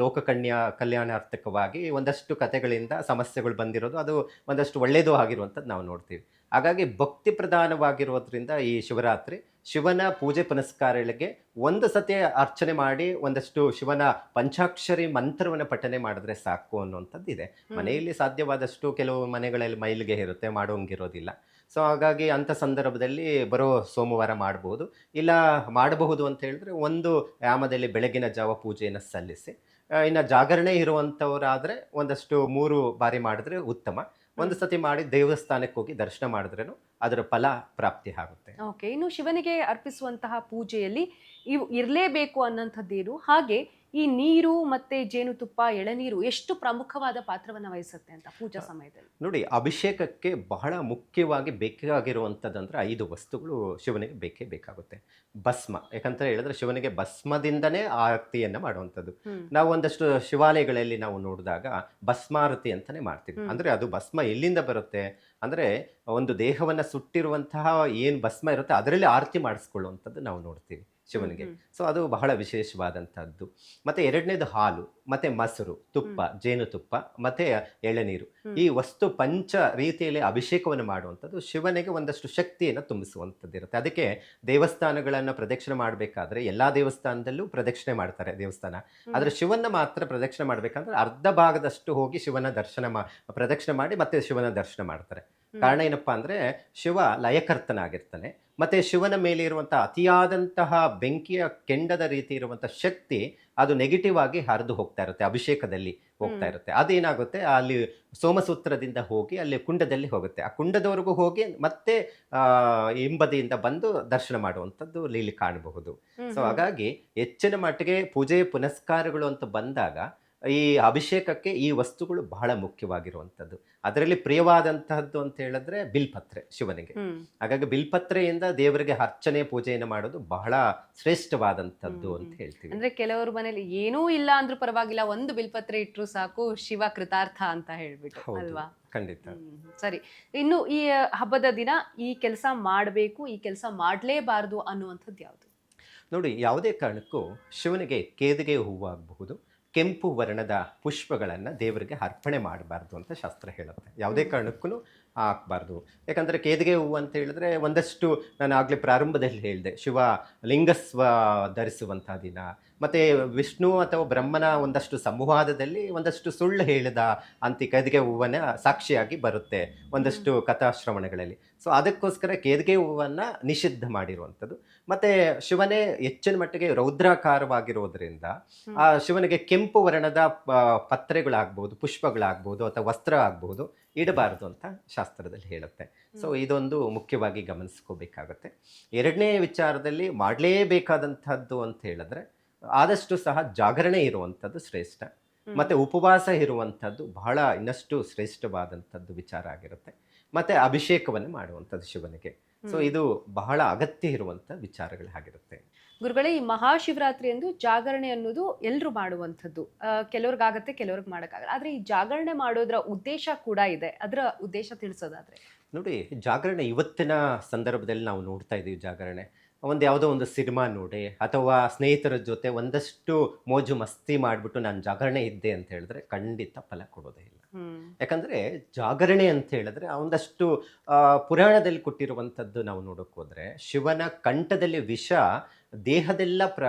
ಕಲ್ಯಾಣಾರ್ಥಕವಾಗಿ ಒಂದಷ್ಟು ಕಥೆಗಳಿಂದ ಸಮಸ್ಯೆಗಳು ಬಂದಿರೋದು, ಅದು ಒಂದಷ್ಟು ಒಳ್ಳೆಯದು ಆಗಿರುವಂಥದ್ದು ನಾವು ನೋಡ್ತೀವಿ. ಹಾಗಾಗಿ ಭಕ್ತಿ ಪ್ರಧಾನವಾಗಿರೋದ್ರಿಂದ ಈ ಶಿವರಾತ್ರಿ ಶಿವನ ಪೂಜೆ ಪುನಸ್ಕಾರಗಳಿಗೆ ಒಂದು ಸತಿ ಅರ್ಚನೆ ಮಾಡಿ ಒಂದಷ್ಟು ಶಿವನ ಪಂಚಾಕ್ಷರಿ ಮಂತ್ರವನ್ನು ಪಠನೆ ಮಾಡಿದ್ರೆ ಸಾಕು ಅನ್ನುವಂಥದ್ದು ಇದೆ. ಮನೆಯಲ್ಲಿ ಸಾಧ್ಯವಾದಷ್ಟು ಕೆಲವು ಮನೆಗಳಲ್ಲಿ ಮೈಲಿಗೆ ಇರುತ್ತೆ, ಮಾಡೋಂಗಿರೋದಿಲ್ಲ. ಸೊ ಹಾಗಾಗಿ ಅಂಥ ಸಂದರ್ಭದಲ್ಲಿ ಬರೋ ಸೋಮವಾರ ಮಾಡ್ಬೋದು. ಇಲ್ಲ ಮಾಡಬಹುದು ಅಂತ ಹೇಳಿದ್ರೆ ಒಂದು ಯಾಮದಲ್ಲಿ ಬೆಳಗಿನ ಜಾವ ಪೂಜೆಯನ್ನು ಸಲ್ಲಿಸಿ, ಇನ್ನು ಜಾಗರಣೆ ಇರುವಂಥವರಾದರೆ ಒಂದಷ್ಟು 3 ಬಾರಿ ಮಾಡಿದ್ರೆ ಉತ್ತಮ. ಒಂದು ಸತಿ ಮಾಡಿ ದೇವಸ್ಥಾನಕ್ಕೆ ಹೋಗಿ ದರ್ಶನ ಮಾಡಿದ್ರೇನು ಅದರ ಫಲ ಪ್ರಾಪ್ತಿ ಆಗುತ್ತೆ. ಓಕೆ, ಇನ್ನು ಶಿವನಿಗೆ ಅರ್ಪಿಸುವಂತಹ ಪೂಜೆಯಲ್ಲಿ ಇವು ಇರಲೇಬೇಕು ಅನ್ನೋಂಥದ್ದೇನು, ಹಾಗೆ ಈ ನೀರು ಮತ್ತೆ ಜೇನುತುಪ್ಪ, ಎಳನೀರು ಎಷ್ಟು ಪ್ರಮುಖವಾದ ಪಾತ್ರವನ್ನ ವಹಿಸುತ್ತೆ ಅಂತ ಪೂಜಾ ಸಮಯದಲ್ಲಿ? ನೋಡಿ, ಅಭಿಷೇಕಕ್ಕೆ ಬಹಳ ಮುಖ್ಯವಾಗಿ ಬೇಕಾಗಿರುವಂಥದ್ದಂದ್ರೆ 5 ವಸ್ತುಗಳು ಶಿವನಿಗೆ ಬೇಕೇ ಬೇಕಾಗುತ್ತೆ. ಭಸ್ಮ, ಯಾಕಂತ ಹೇಳಿದ್ರೆ ಶಿವನಿಗೆ ಭಸ್ಮದಿಂದನೇ ಆರತಿಯನ್ನು ಮಾಡುವಂಥದ್ದು. ನಾವು ಒಂದಷ್ಟು ಶಿವಾಲಯಗಳಲ್ಲಿ ನಾವು ನೋಡಿದಾಗ ಭಸ್ಮಾರತಿ ಅಂತಾನೆ ಮಾಡ್ತೀವಿ. ಅಂದ್ರೆ ಅದು ಭಸ್ಮ ಎಲ್ಲಿಂದ ಬರುತ್ತೆ ಅಂದ್ರೆ ಒಂದು ದೇಹವನ್ನ ಸುಟ್ಟಿರುವಂತಹ ಏನು ಭಸ್ಮ ಇರುತ್ತೆ ಅದರಲ್ಲಿ ಆರತಿ ಮಾಡಿಸ್ಕೊಳ್ಳುವಂಥದ್ದು ನಾವು ನೋಡ್ತೀವಿ ಶಿವನಿಗೆ. ಸೊ ಅದು ಬಹಳ ವಿಶೇಷವಾದಂಥದ್ದು. ಮತ್ತೆ ಎರಡನೇದು ಹಾಲು, ಮತ್ತೆ ಮೊಸರು, ತುಪ್ಪ, ಜೇನುತುಪ್ಪ, ಮತ್ತೆ ಎಳೆನೀರು. ಈ ವಸ್ತು ಪಂಚ ರೀತಿಯಲ್ಲಿ ಅಭಿಷೇಕವನ್ನು ಮಾಡುವಂಥದ್ದು ಶಿವನಿಗೆ ಒಂದಷ್ಟು ಶಕ್ತಿಯನ್ನು ತುಂಬಿಸುವಂಥದ್ದು ಇರುತ್ತೆ. ಅದಕ್ಕೆ ದೇವಸ್ಥಾನಗಳನ್ನು ಪ್ರದಕ್ಷಿಣೆ ಮಾಡಬೇಕಾದ್ರೆ ಎಲ್ಲಾ ದೇವಸ್ಥಾನದಲ್ಲೂ ಪ್ರದಕ್ಷಿಣೆ ಮಾಡ್ತಾರೆ ದೇವಸ್ಥಾನ, ಆದರೆ ಶಿವನ ಮಾತ್ರ ಪ್ರದಕ್ಷಿಣೆ ಮಾಡಬೇಕಂದ್ರೆ ಅರ್ಧ ಭಾಗದಷ್ಟು ಹೋಗಿ ಶಿವನ ಪ್ರದಕ್ಷಿಣೆ ಮಾಡಿ ಮತ್ತೆ ಶಿವನ ದರ್ಶನ ಮಾಡ್ತಾರೆ. ಕಾರಣ ಏನಪ್ಪಾ ಅಂದ್ರೆ ಶಿವ ಲಯಕರ್ತನಾಗಿರ್ತಾನೆ. ಮತ್ತೆ ಶಿವನ ಮೇಲೆ ಇರುವಂತಹ ಅತಿಯಾದಂತಹ ಬೆಂಕಿಯ ಕೆಂಡದ ರೀತಿ ಇರುವಂತಹ ಶಕ್ತಿ ಅದು ನೆಗೆಟಿವ್ ಆಗಿ ಹರಿದು ಹೋಗ್ತಾ ಇರುತ್ತೆ, ಅಭಿಷೇಕದಲ್ಲಿ ಹೋಗ್ತಾ ಇರುತ್ತೆ. ಅದೇನಾಗುತ್ತೆ, ಅಲ್ಲಿ ಸೋಮಸೂತ್ರದಿಂದ ಹೋಗಿ ಅಲ್ಲಿ ಕುಂಡದಲ್ಲಿ ಹೋಗುತ್ತೆ. ಆ ಕುಂಡದವರೆಗೂ ಹೋಗಿ ಮತ್ತೆ ಹಿಂಬದಿಯಿಂದ ಬಂದು ದರ್ಶನ ಮಾಡುವಂಥದ್ದು ಇಲ್ಲಿ ಕಾಣಬಹುದು. ಸೊ ಹಾಗಾಗಿ ಹೆಚ್ಚಿನ ಮಟ್ಟಿಗೆ ಪೂಜೆ ಪುನಸ್ಕಾರಗಳು ಅಂತ ಬಂದಾಗ ಈ ಅಭಿಷೇಕಕ್ಕೆ ಈ ವಸ್ತುಗಳು ಬಹಳ ಮುಖ್ಯವಾಗಿರುವಂಥದ್ದು. ಅದರಲ್ಲಿ ಪ್ರಿಯವಾದಂತಹದ್ದು ಅಂತ ಹೇಳಿದ್ರೆ ಬಿಲ್ಪತ್ರೆ ಶಿವನಿಗೆ. ಹಾಗಾಗಿ ಬಿಲ್ಪತ್ರೆಯಿಂದ ದೇವರಿಗೆ ಅರ್ಚನೆ ಪೂಜೆಯನ್ನು ಮಾಡೋದು ಬಹಳ ಶ್ರೇಷ್ಠವಾದಂಥದ್ದು ಅಂತ ಹೇಳ್ತೀವಿ. ಅಂದ್ರೆ ಕೆಲವರು ಮನೇಲಿ ಏನೂ ಇಲ್ಲ ಅಂದ್ರೂ ಪರವಾಗಿಲ್ಲ, ಒಂದು ಬಿಲ್ಪತ್ರೆ ಇಟ್ರು ಸಾಕು, ಶಿವ ಕೃತಾರ್ಥ ಅಂತ ಹೇಳ್ಬಿಟ್ಟು ಅಲ್ವಾ? ಖಂಡಿತ. ಸರಿ, ಇನ್ನು ಈ ಹಬ್ಬದ ದಿನ ಈ ಕೆಲಸ ಮಾಡಬೇಕು, ಈ ಕೆಲಸ ಮಾಡಲೇಬಾರದು ಅನ್ನುವಂಥದ್ದು ಯಾವುದು? ನೋಡಿ, ಯಾವುದೇ ಕಾರಣಕ್ಕೂ ಶಿವನಿಗೆ ಕೇದಿಗೆ ಹೂವು ಆಗಬಹುದು, ಕೆಂಪು ವರ್ಣದ ಪುಷ್ಪಗಳನ್ನು ದೇವರಿಗೆ ಅರ್ಪಣೆ ಮಾಡಬಾರ್ದು ಅಂತ ಶಾಸ್ತ್ರ ಹೇಳುತ್ತೆ. ಯಾವುದೇ ಕಾರಣಕ್ಕೂ ಹಾಕಬಾರ್ದು. ಯಾಕಂದರೆ ಕೇದಿಗೆ ಹೂವು ಅಂತ ಹೇಳಿದ್ರೆ ಒಂದಷ್ಟು ನಾನು ಆಗಲೇ ಪ್ರಾರಂಭದಲ್ಲಿ ಹೇಳಿದೆ, ಶಿವ ಲಿಂಗಸ್ವ ಧರಿಸುವಂಥ ದಿನ. ಮತ್ತು ವಿಷ್ಣು ಅಥವಾ ಬ್ರಹ್ಮನ ಒಂದಷ್ಟು ಸಂವಾದದಲ್ಲಿ ಒಂದಷ್ಟು ಸುಳ್ಳು ಹೇಳಿದ ಅಂತ ಕೇದಿಗೆ ಹೂವನ್ನ ಸಾಕ್ಷಿಯಾಗಿ ಬರುತ್ತೆ ಒಂದಷ್ಟು ಕಥಾಶ್ರವಣಗಳಲ್ಲಿ. ಸೊ ಅದಕ್ಕೋಸ್ಕರ ಕೇದಿಗೆ ಹೂವನ್ನು ನಿಷಿದ್ಧ ಮಾಡಿರುವಂಥದ್ದು. ಮತ್ತು ಶಿವನೇ ಹೆಚ್ಚಿನ ಮಟ್ಟಿಗೆ ರೌದ್ರಾಕಾರವಾಗಿರೋದ್ರಿಂದ ಆ ಶಿವನಿಗೆ ಕೆಂಪು ವರ್ಣದ ಪತ್ರೆಗಳಾಗ್ಬೋದು, ಪುಷ್ಪಗಳಾಗ್ಬೋದು ಅಥವಾ ವಸ್ತ್ರ ಆಗ್ಬೋದು ಇಡಬಾರದು ಅಂತ ಶಾಸ್ತ್ರದಲ್ಲಿ ಹೇಳುತ್ತೆ. ಸೊ ಇದೊಂದು ಮುಖ್ಯವಾಗಿ ಗಮನಿಸ್ಕೋಬೇಕಾಗತ್ತೆ. ಎರಡನೇ ವಿಚಾರದಲ್ಲಿ ಮಾಡಲೇಬೇಕಾದಂಥದ್ದು ಅಂತ ಹೇಳಿದ್ರೆ ಆದಷ್ಟು ಸಹ ಜಾಗರಣೆ ಇರುವಂಥದ್ದು ಶ್ರೇಷ್ಠ. ಮತ್ತೆ ಉಪವಾಸ ಇರುವಂಥದ್ದು ಬಹಳ ಇನ್ನಷ್ಟು ಶ್ರೇಷ್ಠವಾದಂಥದ್ದು ವಿಚಾರ ಆಗಿರುತ್ತೆ. ಮತ್ತೆ ಅಭಿಷೇಕವನ್ನು ಮಾಡುವಂಥದ್ದು ಶಿವನಿಗೆ. ಸೊ ಇದು ಬಹಳ ಅಗತ್ಯ ಇರುವಂಥ ವಿಚಾರಗಳಾಗಿರುತ್ತೆ. ಗುರುಗಳೇ, ಈ ಮಹಾಶಿವರಾತ್ರಿ ಎಂದು ಜಾಗರಣೆ ಅನ್ನೋದು ಎಲ್ಲರೂ ಮಾಡುವಂಥದ್ದು. ಕೆಲವ್ರಿಗಾಗತ್ತೆ, ಕೆಲವ್ರಿಗೆ ಮಾಡೋಕ್ಕಾಗಲ್ಲ. ಆದರೆ ಈ ಜಾಗರಣೆ ಮಾಡೋದ್ರ ಉದ್ದೇಶ ಕೂಡ ಇದೆ, ಅದರ ಉದ್ದೇಶ ತಿಳಿಸೋದಾದ್ರೆ? ನೋಡಿ, ಜಾಗರಣೆ ಇವತ್ತಿನ ಸಂದರ್ಭದಲ್ಲಿ ನಾವು ನೋಡ್ತಾ ಇದ್ದೀವಿ. ಜಾಗರಣೆ ಯಾವುದೋ ಒಂದು ಸಿನಿಮಾ ನೋಡಿ ಅಥವಾ ಸ್ನೇಹಿತರ ಜೊತೆ ಒಂದಷ್ಟು ಮೋಜು ಮಸ್ತಿ ಮಾಡಿಬಿಟ್ಟು ನಾನು ಜಾಗರಣೆ ಇದ್ದೆ ಅಂತ ಹೇಳಿದ್ರೆ ಖಂಡಿತ ಫಲ ಕೊಡೋದೇ ಇಲ್ಲ. ಯಾಕಂದರೆ ಜಾಗರಣೆ ಅಂತ ಹೇಳಿದ್ರೆ ಒಂದಷ್ಟು ಪುರಾಣದಲ್ಲಿ ಕೊಟ್ಟಿರುವಂಥದ್ದು ನಾವು ನೋಡೋಕೆ ಹೋದರೆ ಶಿವನ ಕಂಠದಲ್ಲಿ ವಿಷ ದೇಹದೆಲ್ಲ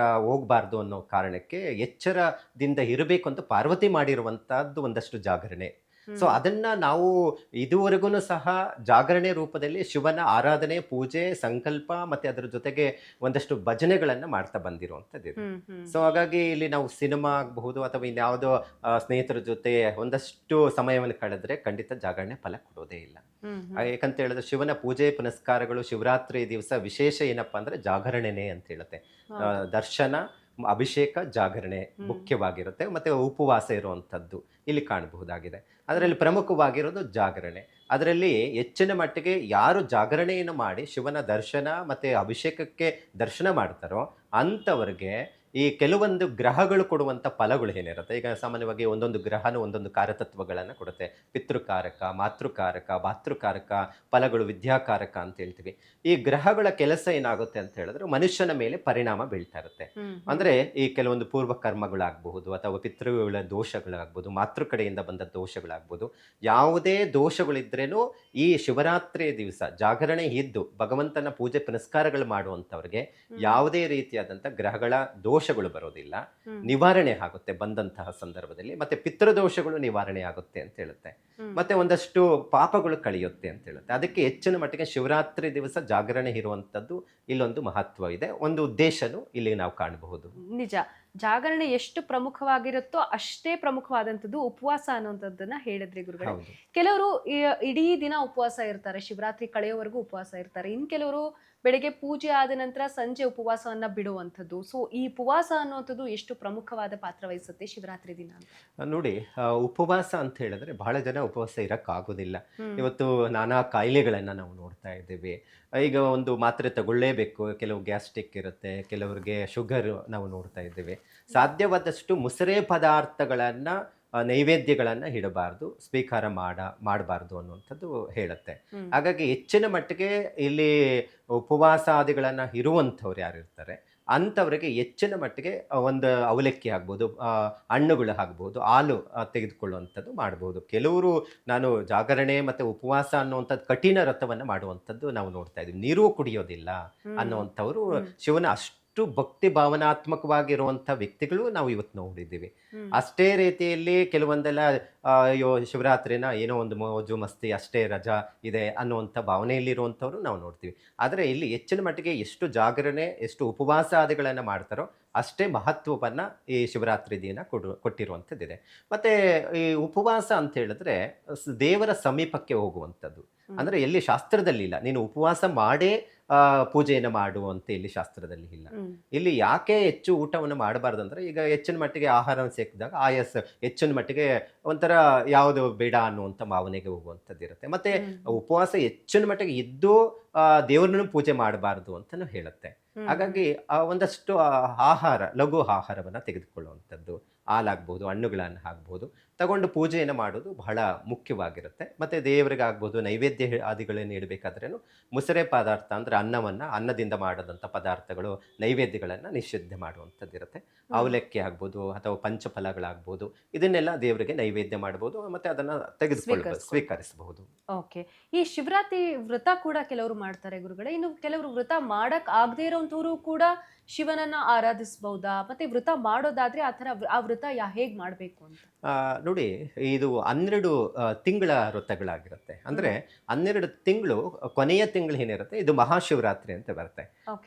ಹೋಗಬಾರ್ದು ಅನ್ನೋ ಕಾರಣಕ್ಕೆ ಎಚ್ಚರದಿಂದ ಇರಬೇಕು ಅಂತ ಪಾರ್ವತಿ ಮಾಡಿರುವಂಥದ್ದು ಒಂದಷ್ಟು ಜಾಗರಣೆ. ಸೊ ಅದನ್ನ ನಾವು ಇದುವರೆಗೂ ಸಹ ಜಾಗರಣೆ ರೂಪದಲ್ಲಿ ಶಿವನ ಆರಾಧನೆ, ಪೂಜೆ, ಸಂಕಲ್ಪ ಮತ್ತೆ ಅದರ ಜೊತೆಗೆ ಒಂದಷ್ಟು ಭಜನೆಗಳನ್ನ ಮಾಡ್ತಾ ಬಂದಿರುವಂತದ್ದು ಇದೆ. ಸೊ ಹಾಗಾಗಿ ಇಲ್ಲಿ ನಾವು ಸಿನಿಮಾ ಆಗಬಹುದು ಅಥವಾ ಇನ್ಯಾವುದೋ ಸ್ನೇಹಿತರ ಜೊತೆ ಒಂದಷ್ಟು ಸಮಯವನ್ನು ಕಳೆದ್ರೆ ಖಂಡಿತ ಜಾಗರಣೆ ಫಲ ಕೊಡೋದೇ ಇಲ್ಲ. ಯಾಕಂತ ಹೇಳಿದ್ರೆ ಶಿವನ ಪೂಜೆ ಪುನಸ್ಕಾರಗಳು ಶಿವರಾತ್ರಿ ದಿವಸ ವಿಶೇಷ ಏನಪ್ಪಾ ಅಂದ್ರೆ ಜಾಗರಣೆನೇ ಅಂತ ಹೇಳುತ್ತೆ. ದರ್ಶನ, ಅಭಿಷೇಕ, ಜಾಗರಣೆ ಮುಖ್ಯವಾಗಿರುತ್ತೆ. ಮತ್ತೆ ಉಪವಾಸ ಇರುವಂತದ್ದು ಇಲ್ಲಿ ಕಾಣಬಹುದಾಗಿದೆ. ಅದರಲ್ಲಿ ಪ್ರಮುಖವಾಗಿರೋದು ಜಾಗರಣೆ. ಅದರಲ್ಲಿ ಹೆಚ್ಚಿನ ಮಟ್ಟಿಗೆ ಯಾರು ಜಾಗರಣೆಯನ್ನು ಮಾಡಿ ಶಿವನ ದರ್ಶನ ಮತ್ತೆ ಅಭಿಷೇಕಕ್ಕೆ ದರ್ಶನ ಮಾಡ್ತಾರೋ ಅಂಥವ್ರಿಗೆ ಈ ಕೆಲವೊಂದು ಗ್ರಹಗಳು ಕೊಡುವಂಥ ಫಲಗಳು ಏನಿರುತ್ತೆ. ಈಗ ಸಾಮಾನ್ಯವಾಗಿ ಒಂದೊಂದು ಗ್ರಹನು ಒಂದೊಂದು ಕಾರತತ್ವಗಳನ್ನು ಕೊಡುತ್ತೆ. ಪಿತೃಕಾರಕ, ಮಾತೃಕಾರಕ, ಭಾತೃಕಾರಕ ಫಲಗಳು, ವಿದ್ಯಾಕಾರಕ ಅಂತ ಹೇಳ್ತೀವಿ. ಈ ಗ್ರಹಗಳ ಕೆಲಸ ಏನಾಗುತ್ತೆ ಅಂತ ಹೇಳಿದ್ರೆ ಮನುಷ್ಯನ ಮೇಲೆ ಪರಿಣಾಮ ಬೀಳ್ತಾ ಇರುತ್ತೆ. ಅಂದ್ರೆ ಈ ಕೆಲವೊಂದು ಪೂರ್ವ ಕರ್ಮಗಳಾಗಬಹುದು ಅಥವಾ ಪಿತೃಗಳ ದೋಷಗಳಾಗ್ಬೋದು, ಮಾತೃ ಕಡೆಯಿಂದ ಬಂದ ದೋಷಗಳಾಗ್ಬೋದು. ಯಾವುದೇ ದೋಷಗಳಿದ್ರೇನು ಈ ಶಿವರಾತ್ರಿಯ ದಿವಸ ಜಾಗರಣೆ ಇದ್ದು ಭಗವಂತನ ಪೂಜೆ ಪುನಸ್ಕಾರಗಳು ಮಾಡುವಂಥವ್ರಿಗೆ ಯಾವುದೇ ರೀತಿಯಾದಂಥ ಗ್ರಹಗಳ ದೋಷಗಳು ಬರೋದಿಲ್ಲ, ನಿವಾರಣೆ ಆಗುತ್ತೆ ಬಂದಂತಹ ಸಂದರ್ಭದಲ್ಲಿ. ಮತ್ತೆ ಪಿತೃದೋಷಗಳು ನಿವಾರಣೆ ಆಗುತ್ತೆ ಅಂತ ಹೇಳುತ್ತೆ. ಮತ್ತೆ ಒಂದಷ್ಟು ಪಾಪಗಳು ಕಳೆಯುತ್ತೆ ಅಂತ ಹೇಳುತ್ತೆ. ಅದಕ್ಕೆ ಹೆಚ್ಚಿನ ಮಟ್ಟಿಗೆ ಶಿವರಾತ್ರಿ ದಿವಸ ಜಾಗರಣೆ ಇರುವಂತದ್ದು ಇಲ್ಲೊಂದು ಮಹತ್ವ ಇದೆ, ಒಂದು ಉದ್ದೇಶನು ಇಲ್ಲಿ ನಾವು ಕಾಣಬಹುದು. ನಿಜ, ಜಾಗರಣೆ ಎಷ್ಟು ಪ್ರಮುಖವಾಗಿರುತ್ತೋ ಅಷ್ಟೇ ಪ್ರಮುಖವಾದಂಥದ್ದು ಉಪವಾಸ ಅನ್ನುವಂಥದ್ದನ್ನ ಹೇಳಿದ್ರಿ ಗುರುಗಳೇ. ಕೆಲವರು ಇಡೀ ದಿನ ಉಪವಾಸ ಇರ್ತಾರೆ, ಶಿವರಾತ್ರಿ ಕಳೆಯೋವರೆಗೂ ಉಪವಾಸ ಇರ್ತಾರೆ. ಇನ್ ಕೆಲವರು ಬೆಳಗ್ಗೆ ಪೂಜೆ ಆದ ನಂತರ ಸಂಜೆ ಉಪವಾಸವನ್ನ ಬಿಡುವಂಥದ್ದು. ಸೊ ಈ ಉಪವಾಸ ಅನ್ನುವಂಥದ್ದು ಎಷ್ಟು ಪ್ರಮುಖವಾದ ಪಾತ್ರ ವಹಿಸುತ್ತೆ ಶಿವರಾತ್ರಿ ದಿನ ಅಂತ ನೋಡಿ. ಉಪವಾಸ ಅಂತ ಹೇಳಿದ್ರೆ ಬಹಳ ಜನ ಉಪವಾಸ ಇರಕ್ಕಾಗೋದಿಲ್ಲ. ಇವತ್ತು ನಾನಾ ಕಾಯಿಲೆಗಳನ್ನ ನಾವು ನೋಡ್ತಾ ಇದ್ದೇವೆ. ಈಗ ಒಂದು ಮಾತ್ರೆ ತಗೊಳ್ಳೇಬೇಕು, ಕೆಲವು ಗ್ಯಾಸ್ಟ್ರಿಕ್ ಇರುತ್ತೆ, ಕೆಲವರಿಗೆ ಶುಗರ್ ನಾವು ನೋಡ್ತಾ ಇದ್ದೇವೆ. ಸಾಧ್ಯವಾದಷ್ಟು ಮುಸರೆ ಪದಾರ್ಥಗಳನ್ನ ನೈವೇದ್ಯಗಳನ್ನು ಇಡಬಾರ್ದು, ಸ್ವೀಕಾರ ಮಾಡಬಾರ್ದು ಅನ್ನುವಂಥದ್ದು ಹೇಳುತ್ತೆ. ಹಾಗಾಗಿ ಹೆಚ್ಚಿನ ಮಟ್ಟಿಗೆ ಇಲ್ಲಿ ಉಪವಾಸಾದಿಗಳನ್ನು ಇರುವಂಥವ್ರು ಯಾರಿರ್ತಾರೆ ಅಂಥವ್ರಿಗೆ ಹೆಚ್ಚಿನ ಮಟ್ಟಿಗೆ ಒಂದು ಅವಲಕ್ಕಿ ಆಗ್ಬೋದು, ಹಣ್ಣುಗಳು ಆಗ್ಬೋದು, ಹಾಲು ತೆಗೆದುಕೊಳ್ಳುವಂಥದ್ದು ಮಾಡ್ಬೋದು. ಕೆಲವರು ನಾನು ಜಾಗರಣೆ ಮತ್ತು ಉಪವಾಸ ಅನ್ನುವಂಥದ್ದು ಕಠಿಣ ವ್ರತವನ್ನು ಮಾಡುವಂಥದ್ದು ನಾವು ನೋಡ್ತಾ ಇದ್ದೀವಿ. ನೀರು ಕುಡಿಯೋದಿಲ್ಲ ಅನ್ನುವಂಥವ್ರು ಶಿವನ ಅಷ್ಟು ಭಕ್ತಿ ಭಾವನಾತ್ಮಕವಾಗಿರುವಂಥ ವ್ಯಕ್ತಿಗಳು ನಾವು ಇವತ್ತು ನೋಡಿದ್ದೀವಿ. ಅಷ್ಟೇ ರೀತಿಯಲ್ಲಿ ಕೆಲವೊಂದೆಲ್ಲ ಅಯ್ಯೋ ಶಿವರಾತ್ರಿನ ಏನೋ ಒಂದು ಮೋಜು ಮಸ್ತಿ ಅಷ್ಟೇ ರಜಾ ಇದೆ ಅನ್ನುವಂಥ ಭಾವನೆಯಲ್ಲಿರುವಂಥವ್ರು ನಾವು ನೋಡ್ತೀವಿ. ಆದರೆ ಇಲ್ಲಿ ಹೆಚ್ಚಿನ ಮಟ್ಟಿಗೆ ಎಷ್ಟು ಜಾಗರಣೆ, ಎಷ್ಟು ಉಪವಾಸಾದಿಗಳನ್ನು ಮಾಡ್ತಾರೋ ಅಷ್ಟೇ ಮಹತ್ವವನ್ನು ಈ ಶಿವರಾತ್ರಿ ದಿನ ಕೊಟ್ಟಿರುವಂಥದ್ದಿದೆ. ಮತ್ತು ಈ ಉಪವಾಸ ಅಂತ ಹೇಳಿದ್ರೆ ದೇವರ ಸಮೀಪಕ್ಕೆ ಹೋಗುವಂಥದ್ದು. ಅಂದರೆ ಎಲ್ಲಿ ಶಾಸ್ತ್ರದಲ್ಲಿ ಇಲ್ಲ ನೀನು ಉಪವಾಸ ಮಾಡೇ ಪೂಜೆಯನ್ನು ಮಾಡುವಂತೆ ಇಲ್ಲಿ ಶಾಸ್ತ್ರದಲ್ಲಿ ಇಲ್ಲ. ಇಲ್ಲಿ ಯಾಕೆ ಹೆಚ್ಚು ಊಟವನ್ನು ಮಾಡಬಾರ್ದು ಅಂದ್ರೆ ಈಗ ಹೆಚ್ಚಿನ ಮಟ್ಟಿಗೆ ಆಹಾರವನ್ನು ಸೇಕಿದಾಗ ಆಯಾಸ ಹೆಚ್ಚಿನ ಮಟ್ಟಿಗೆ ಒಂಥರ ಯಾವುದು ಬೇಡ ಅನ್ನುವಂಥ ಭಾವನೆಗೆ ಹೋಗುವಂಥದ್ದು ಇರುತ್ತೆ. ಮತ್ತೆ ಉಪವಾಸ ಹೆಚ್ಚಿನ ಮಟ್ಟಿಗೆ ಇದ್ದು ದೇವರನ್ನು ಪೂಜೆ ಮಾಡಬಾರ್ದು ಅಂತಲೂ ಹೇಳುತ್ತೆ. ಹಾಗಾಗಿ ಒಂದಷ್ಟು ಆಹಾರ, ಲಘು ಆಹಾರವನ್ನು ತೆಗೆದುಕೊಳ್ಳುವಂಥದ್ದು, ಹಾಲಾಗ್ಬೋದು, ಹಣ್ಣುಗಳನ್ನು ಆಗ್ಬೋದು ತಗೊಂಡು ಪೂಜೆಯನ್ನು ಮಾಡೋದು ಬಹಳ ಮುಖ್ಯವಾಗಿರುತ್ತೆ. ಮತ್ತು ದೇವರಿಗೆ ಆಗ್ಬೋದು ನೈವೇದ್ಯ ಆದಿಗಳನ್ನು ಇಡಬೇಕಾದ್ರೂ ಮುಸರೆ ಪದಾರ್ಥ ಅಂದರೆ ಅನ್ನದಿಂದ ಮಾಡದಂಥ ಪದಾರ್ಥಗಳು, ನೈವೇದ್ಯಗಳನ್ನು ನಿಷಿದ್ಧ ಮಾಡುವಂಥದ್ದು ಇರುತ್ತೆ. ಅವಲಕ್ಕಿ ಆಗ್ಬೋದು ಅಥವಾ ಪಂಚಫಲಗಳಾಗ್ಬೋದು, ಇದನ್ನೆಲ್ಲ ದೇವರಿಗೆ ನೈವೇದ್ಯ ಮಾಡ್ಬೋದು ಮತ್ತು ಅದನ್ನು ಸ್ವೀಕರಿಸಬಹುದು. ಓಕೆ, ಈ ಶಿವರಾತ್ರಿ ವ್ರತ ಕೂಡ ಕೆಲವರು ಮಾಡ್ತಾರೆ ಗುರುಗಳೇ. ಇನ್ನು ಕೆಲವರು ವ್ರತ ಮಾಡಕ್ ಆಗದೇ ಇರೋಂಥವ್ರು ಕೂಡ ಶಿವನನ್ನ ಆರಾಧಿಸಬಹುದಾ? ಮತ್ತೆ ವ್ರತ ಮಾಡೋದಾದ್ರೆ ಆ ವ್ರತ ಹೇಗ್ ಮಾಡ್ಬೇಕು ಅಂತ ನೋಡಿ. ಇದು 12 ತಿಂಗಳ ವ್ರತಗಳಾಗಿರುತ್ತೆ. ಅಂದ್ರೆ 12 ತಿಂಗಳು, ಕೊನೆಯ ತಿಂಗಳು ಏನಿರುತ್ತೆ ಇದು ಮಹಾಶಿವರಾತ್ರಿ ಅಂತ ಬರುತ್ತೆ.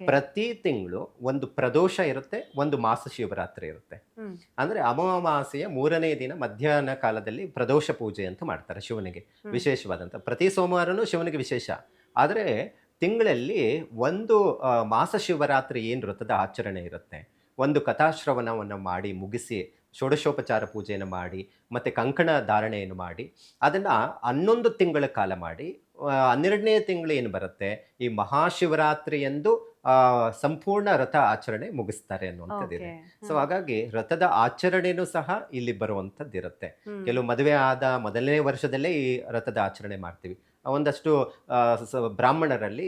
ಪ್ರತಿ ತಿಂಗಳು ಒಂದು ಪ್ರದೋಷ ಇರುತ್ತೆ, ಒಂದು ಮಾಸ ಶಿವರಾತ್ರಿ ಇರುತ್ತೆ. ಅಂದ್ರೆ ಅಮಾವಾಸ್ಯೆಯ 3ನೇ ದಿನ ಮಧ್ಯಾಹ್ನ ಕಾಲದಲ್ಲಿ ಪ್ರದೋಷ ಪೂಜೆ ಅಂತ ಮಾಡ್ತಾರೆ ಶಿವನಿಗೆ, ವಿಶೇಷವಾದಂಥ. ಪ್ರತಿ ಸೋಮವಾರನೂ ಶಿವನಿಗೆ ವಿಶೇಷ. ಆದರೆ ತಿಂಗಳಲ್ಲಿ ಒಂದು ಮಾಸ ಶಿವರಾತ್ರಿ ಏನು ವ್ರತದ ಆಚರಣೆ ಇರುತ್ತೆ, ಒಂದು ಕಥಾಶ್ರವಣವನ್ನು ಮಾಡಿ ಮುಗಿಸಿ ಷೋಡಶೋಪಚಾರ ಪೂಜೆಯನ್ನು ಮಾಡಿ ಮತ್ತು ಕಂಕಣ ಧಾರಣೆಯನ್ನು ಮಾಡಿ ಅದನ್ನು 11 ತಿಂಗಳ ಕಾಲ ಮಾಡಿ 12ನೇ ತಿಂಗಳು ಏನು ಬರುತ್ತೆ ಈ ಮಹಾಶಿವರಾತ್ರಿಯಂದು ಸಂಪೂರ್ಣ ವ್ರತ ಆಚರಣೆ ಮುಗಿಸ್ತಾರೆ ಅನ್ನುವಂಥದ್ದಿದೆ. ಸೊ ಹಾಗಾಗಿ ವ್ರತದ ಆಚರಣೆನೂ ಸಹ ಇಲ್ಲಿ ಬರುವಂಥದ್ದು ಇರುತ್ತೆ. ಕೆಲವು ಮದುವೆ ಆದ ಮೊದಲನೇ ವರ್ಷದಲ್ಲೇ ಈ ವ್ರತದ ಆಚರಣೆ ಮಾಡ್ತೀವಿ. ಒಂದಷ್ಟು ಬ್ರಾಹ್ಮಣರಲ್ಲಿ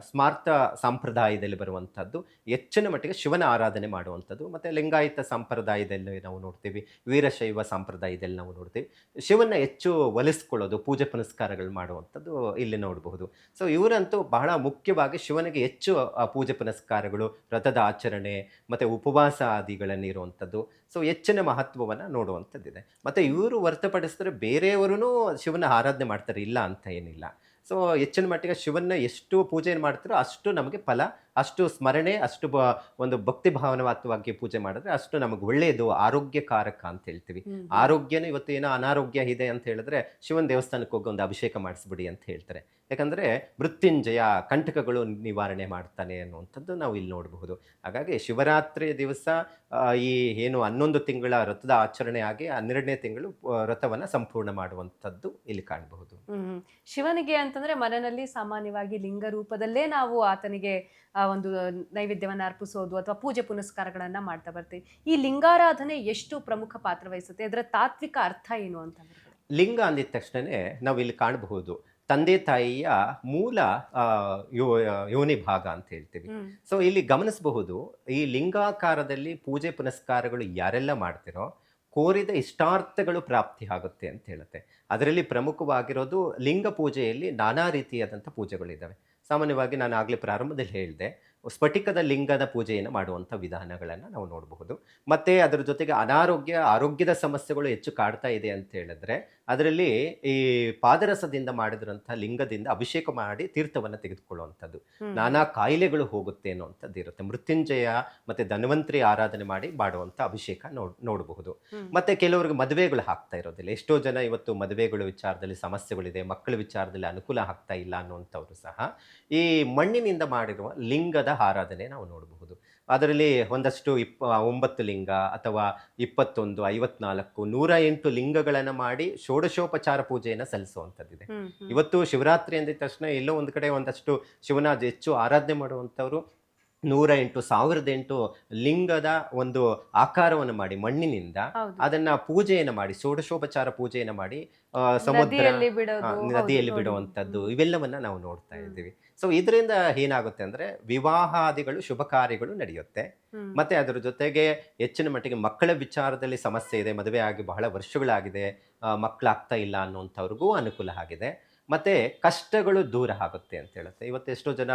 ಸ್ಮಾರ್ತ ಸಂಪ್ರದಾಯದಲ್ಲಿ ಬರುವಂಥದ್ದು ಹೆಚ್ಚಿನ ಮಟ್ಟಿಗೆ ಶಿವನ ಆರಾಧನೆ ಮಾಡುವಂಥದ್ದು. ಮತ್ತು ಲಿಂಗಾಯತ ಸಂಪ್ರದಾಯದಲ್ಲಿ ನಾವು ನೋಡ್ತೀವಿ, ವೀರಶೈವ ಸಂಪ್ರದಾಯದಲ್ಲಿ ನಾವು ನೋಡ್ತೀವಿ, ಶಿವನ ಹೆಚ್ಚು ಒಲಿಸ್ಕೊಳ್ಳೋದು, ಪೂಜೆ ಪುನಸ್ಕಾರಗಳು ಮಾಡುವಂಥದ್ದು ಇಲ್ಲಿ ನೋಡಬಹುದು. ಸೊ ಇವರಂತೂ ಬಹಳ ಮುಖ್ಯವಾಗಿ ಶಿವನಿಗೆ ಹೆಚ್ಚು ಪೂಜೆ ಪುನಸ್ಕಾರಗಳು, ವ್ರತದ ಆಚರಣೆ ಮತ್ತು ಉಪವಾಸ ಆದಿಗಳನ್ನು ಇರುವಂಥದ್ದು. ಸೊ ಹೆಚ್ಚಿನ ಮಹತ್ವವನ್ನು ನೋಡುವಂಥದ್ದಿದೆ. ಮತ್ತು ಇವರು ಹೊರತುಪಡಿಸಿದ್ರೆ ಬೇರೆಯವರೂ ಶಿವನ ಆರಾಧನೆ ಮಾಡ್ತಾರೆ, ಇಲ್ಲ ಅಂತ ಏನಿಲ್ಲ. ಸೊ ಹೆಚ್ಚಿನ ಮಟ್ಟಿಗೆ ಶಿವನ್ನ ಎಷ್ಟು ಪೂಜೆ ಮಾಡ್ತಾರೋ ಅಷ್ಟು ನಮಗೆ ಫಲ, ಅಷ್ಟು ಸ್ಮರಣೆ, ಅಷ್ಟು ಒಂದು ಭಕ್ತಿ ಭಾವನಾತ್ಮಕವಾಗಿ ಪೂಜೆ ಮಾಡಿದ್ರೆ ಅಷ್ಟು ನಮಗೆ ಒಳ್ಳೆಯದು, ಆರೋಗ್ಯಕಾರಕ ಅಂತ ಹೇಳ್ತೀವಿ. ಆರೋಗ್ಯನೇ ಇವತ್ತು ಏನೋ ಅನಾರೋಗ್ಯ ಇದೆ ಅಂತ ಹೇಳಿದ್ರೆ ಶಿವನ ದೇವಸ್ಥಾನಕ್ಕೆ ಹೋಗಿ ಒಂದು ಅಭಿಷೇಕ ಮಾಡಿಸ್ಬಿಡಿ ಅಂತ ಹೇಳ್ತಾರೆ. ಯಾಕಂದರೆ ಮೃತ್ಯುಂಜಯ, ಕಂಟಕಗಳು ನಿವಾರಣೆ ಮಾಡ್ತಾನೆ ಅನ್ನುವಂಥದ್ದು ನಾವು ಇಲ್ಲಿ ನೋಡಬಹುದು. ಹಾಗಾಗಿ ಶಿವರಾತ್ರಿಯ ದಿವಸ ಈ ಏನು 11 ತಿಂಗಳ ವ್ರತದ ಆಚರಣೆ ಆಗಿ 12ನೇ ತಿಂಗಳು ವ್ರತವನ್ನು ಸಂಪೂರ್ಣ ಮಾಡುವಂಥದ್ದು ಇಲ್ಲಿ ಕಾಣಬಹುದು. ಶಿವನಿಗೆ ಅಂತಂದ್ರೆ ಮನೆಯಲ್ಲಿ ಸಾಮಾನ್ಯವಾಗಿ ಲಿಂಗ ರೂಪದಲ್ಲೇ ನಾವು ಆತನಿಗೆ ಒಂದು ನೈವೇದ್ಯವನ್ನು ಅರ್ಪಿಸೋದು ಅಥವಾ ಪೂಜೆ ಪುನಸ್ಕಾರಗಳನ್ನ ಮಾಡ್ತಾ ಬರ್ತೀವಿ. ಈ ಲಿಂಗಾರಾಧನೆ ಎಷ್ಟು ಪ್ರಮುಖ ಪಾತ್ರ ವಹಿಸುತ್ತೆ, ಅದರ ತಾತ್ವಿಕ ಅರ್ಥ ಏನು ಅಂತ? ಲಿಂಗ ಅಂದಿದ ತಕ್ಷಣನೇ ನಾವು ಇಲ್ಲಿ ಕಾಣಬಹುದು ತಂದೆ ತಾಯಿಯ ಮೂಲ ಯೋನಿ ಭಾಗ ಅಂತ ಹೇಳ್ತೀವಿ. ಸೊ ಇಲ್ಲಿ ಗಮನಿಸಬಹುದು, ಈ ಲಿಂಗಾಕಾರದಲ್ಲಿ ಪೂಜೆ ಪುನಸ್ಕಾರಗಳು ಯಾರೆಲ್ಲ ಮಾಡ್ತಿರೋ ಕೋರಿದ ಇಷ್ಟಾರ್ಥಗಳು ಪ್ರಾಪ್ತಿ ಆಗುತ್ತೆ ಅಂತ ಹೇಳುತ್ತೆ. ಅದರಲ್ಲಿ ಪ್ರಮುಖವಾಗಿರೋದು ಲಿಂಗ ಪೂಜೆಯಲ್ಲಿ ನಾನಾ ರೀತಿಯಾದಂಥ ಪೂಜೆಗಳಿದ್ದಾವೆ. ಸಾಮಾನ್ಯವಾಗಿ ನಾನು ಆಗಲೇ ಪ್ರಾರಂಭದಲ್ಲಿ ಹೇಳಿದೆ, ಸ್ಫಟಿಕದ ಲಿಂಗದ ಪೂಜೆಯನ್ನು ಮಾಡುವಂಥ ವಿಧಾನಗಳನ್ನು ನಾವು ನೋಡಬಹುದು. ಮತ್ತು ಅದರ ಜೊತೆಗೆ ಆರೋಗ್ಯದ ಸಮಸ್ಯೆಗಳು ಹೆಚ್ಚು ಕಾಡ್ತಾ ಇದೆ ಅಂತ ಹೇಳಿದ್ರೆ ಅದರಲ್ಲಿ ಈ ಪಾದರಸದಿಂದ ಮಾಡಿದ್ರಂಥ ಲಿಂಗದಿಂದ ಅಭಿಷೇಕ ಮಾಡಿ ತೀರ್ಥವನ್ನು ತೆಗೆದುಕೊಳ್ಳುವಂಥದ್ದು, ನಾನಾ ಕಾಯಿಲೆಗಳು ಹೋಗುತ್ತೆ ಅನ್ನುವಂಥದ್ದು ಇರುತ್ತೆ. ಮೃತ್ಯುಂಜಯ ಮತ್ತು ಧನ್ವಂತರಿ ಆರಾಧನೆ ಮಾಡಿ ಮಾಡುವಂಥ ಅಭಿಷೇಕ ನೋಡಬಹುದು. ಮತ್ತು ಕೆಲವರಿಗೆ ಮದುವೆಗಳು ಆಗ್ತಾ ಇರೋದಿಲ್ಲ. ಎಷ್ಟೋ ಜನ ಇವತ್ತು ಮದುವೆಗಳ ವಿಚಾರದಲ್ಲಿ ಸಮಸ್ಯೆಗಳಿದೆ, ಮಕ್ಕಳ ವಿಚಾರದಲ್ಲಿ ಅನುಕೂಲ ಆಗ್ತಾ ಇಲ್ಲ ಅನ್ನುವಂಥವ್ರು ಸಹ ಈ ಮಣ್ಣಿನಿಂದ ಮಾಡಿರುವ ಲಿಂಗದ ಆರಾಧನೆ ನಾವು ನೋಡಬಹುದು. ಅದರಲ್ಲಿ ಒಂದಷ್ಟು 9 ಲಿಂಗ ಅಥವಾ 21, 54, 108 ಲಿಂಗಗಳನ್ನು ಮಾಡಿ ಷೋಡಶೋಪಚಾರ ಪೂಜೆಯನ್ನು ಸಲ್ಲಿಸುವಂಥದ್ದಿದೆ. ಇವತ್ತು ಶಿವರಾತ್ರಿ ಅಂದಿದ ತಕ್ಷಣ ಎಲ್ಲೋ ಒಂದು ಕಡೆ ಒಂದಷ್ಟು ಶಿವನ ಹೆಚ್ಚು ಆರಾಧನೆ ಮಾಡುವಂಥವ್ರು 108 ಲಿಂಗದ ಒಂದು ಆಕಾರವನ್ನು ಮಾಡಿ ಮಣ್ಣಿನಿಂದ ಅದನ್ನ ಪೂಜೆಯನ್ನು ಮಾಡಿ, ಷೋಡಶೋಪಚಾರ ಪೂಜೆಯನ್ನು ಮಾಡಿ ಸಮುದ್ರ ನದಿಯಲ್ಲಿ ಬಿಡುವಂಥದ್ದು ಇವೆಲ್ಲವನ್ನ ನಾವು ನೋಡ್ತಾ ಇದ್ದೀವಿ. ಸೊ ಇದರಿಂದ ಏನಾಗುತ್ತೆ ಅಂದ್ರೆ ವಿವಾಹಾದಿಗಳು, ಶುಭ ಕಾರ್ಯಗಳು ನಡೆಯುತ್ತೆ. ಮತ್ತೆ ಅದರ ಜೊತೆಗೆ ಹೆಚ್ಚಿನ ಮಟ್ಟಿಗೆ ಮಕ್ಕಳ ವಿಚಾರದಲ್ಲಿ ಸಮಸ್ಯೆ ಇದೆ, ಮದುವೆ ಆಗಿ ಬಹಳ ವರ್ಷಗಳಾಗಿದೆ, ಮಕ್ಕಳಾಗ್ತಾ ಇಲ್ಲ ಅನ್ನುವಂಥವ್ರಿಗೂ ಅನುಕೂಲ ಆಗಿದೆ. ಮತ್ತು ಕಷ್ಟಗಳು ದೂರ ಆಗುತ್ತೆ ಅಂತ ಹೇಳುತ್ತೆ. ಇವತ್ತು ಎಷ್ಟೋ ಜನ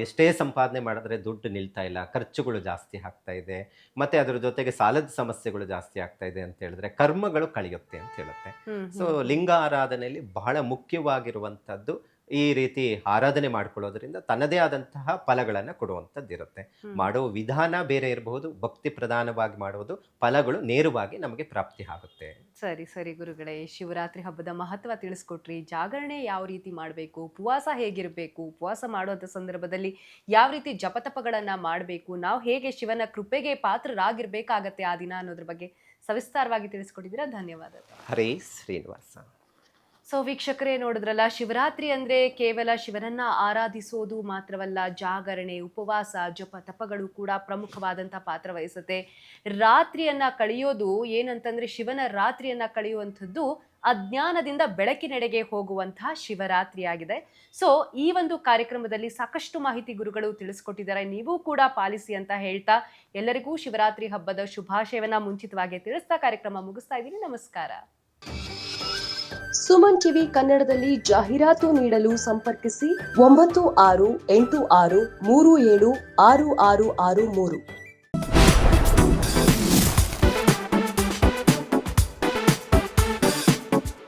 ಎಷ್ಟೇ ಸಂಪಾದನೆ ಮಾಡಿದ್ರೆ ದುಡ್ಡು ನಿಲ್ತಾ ಇಲ್ಲ, ಖರ್ಚುಗಳು ಜಾಸ್ತಿ ಆಗ್ತಾ ಇದೆ, ಮತ್ತು ಅದರ ಜೊತೆಗೆ ಸಾಲದ ಸಮಸ್ಯೆಗಳು ಜಾಸ್ತಿ ಆಗ್ತಾ ಇದೆ ಅಂತ ಹೇಳಿದ್ರೆ ಕರ್ಮಗಳು ಕಳೆಯುತ್ತೆ ಅಂತ ಹೇಳುತ್ತೆ. ಸೊ ಲಿಂಗ ಆರಾಧನೆಯಲ್ಲಿ ಬಹಳ ಮುಖ್ಯವಾಗಿರುವಂಥದ್ದು ಈ ರೀತಿ ಆರಾಧನೆ ಮಾಡ್ಕೊಳ್ಳೋದ್ರಿಂದ ತನ್ನದೇ ಆದಂತಹ ಫಲಗಳನ್ನು ಕೊಡುವಂಥದ್ದು ಇರುತ್ತೆ. ಮಾಡೋ ವಿಧಾನ ಬೇರೆ ಇರಬಹುದು, ಭಕ್ತಿ ಪ್ರಧಾನವಾಗಿ ಮಾಡುವುದು, ಫಲಗಳು ನೇರವಾಗಿ ನಮಗೆ ಪ್ರಾಪ್ತಿ ಆಗುತ್ತೆ. ಸರಿ ಗುರುಗಳೇ, ಶಿವರಾತ್ರಿ ಹಬ್ಬದ ಮಹತ್ವ ತಿಳಿಸ್ಕೊಟ್ರಿ. ಜಾಗರಣೆ ಯಾವ ರೀತಿ ಮಾಡಬೇಕು, ಉಪವಾಸ ಹೇಗಿರಬೇಕು, ಉಪವಾಸ ಮಾಡುವಂಥ ಸಂದರ್ಭದಲ್ಲಿ ಯಾವ ರೀತಿ ಜಪತಪಗಳನ್ನ ಮಾಡಬೇಕು, ನಾವು ಹೇಗೆ ಶಿವನ ಕೃಪೆಗೆ ಪಾತ್ರರಾಗಿರ್ಬೇಕಾಗತ್ತೆ ಆ ದಿನ ಅನ್ನೋದ್ರ ಬಗ್ಗೆ ಸವಿಸ್ತಾರವಾಗಿ ತಿಳಿಸ್ಕೊಟ್ಟಿದ್ದೀರಾ. ಧನ್ಯವಾದ. ಹರೇ ಶ್ರೀನಿವಾಸ. ಸೊ ವೀಕ್ಷಕರೇ, ನೋಡಿದ್ರಲ್ಲ, ಶಿವರಾತ್ರಿ ಅಂದರೆ ಕೇವಲ ಶಿವನನ್ನ ಆರಾಧಿಸೋದು ಮಾತ್ರವಲ್ಲ, ಜಾಗರಣೆ, ಉಪವಾಸ, ಜಪ ತಪಗಳು ಕೂಡ ಪ್ರಮುಖವಾದಂಥ ಪಾತ್ರ ವಹಿಸುತ್ತೆ. ರಾತ್ರಿಯನ್ನ ಕಳೆಯೋದು ಏನಂತಂದ್ರೆ, ಶಿವನ ರಾತ್ರಿಯನ್ನ ಕಳೆಯುವಂಥದ್ದು ಅಜ್ಞಾನದಿಂದ ಬೆಳಕಿನೆಡೆಗೆ ಹೋಗುವಂತಹ ಶಿವರಾತ್ರಿಯಾಗಿದೆ. ಸೊ ಈ ಒಂದು ಕಾರ್ಯಕ್ರಮದಲ್ಲಿ ಸಾಕಷ್ಟು ಮಾಹಿತಿ ಗುರುಗಳು ತಿಳಿಸ್ಕೊಟ್ಟಿದ್ದಾರೆ, ನೀವು ಕೂಡ ಪಾಲಿಸಿ ಅಂತ ಹೇಳ್ತಾ ಎಲ್ಲರಿಗೂ ಶಿವರಾತ್ರಿ ಹಬ್ಬದ ಶುಭಾಶಯವನ್ನ ಮುಂಚಿತವಾಗಿ ತಿಳಿಸ್ತಾ ಕಾರ್ಯಕ್ರಮ ಮುಗಿಸ್ತಾ ಇದ್ದೀನಿ. ನಮಸ್ಕಾರ. ಸುಮನ್ ಟಿವಿ ಕನ್ನಡದಲ್ಲಿ ಜಾಹೀರಾತು ನೀಡಲು ಸಂಪರ್ಕಿಸಿ 9686376663.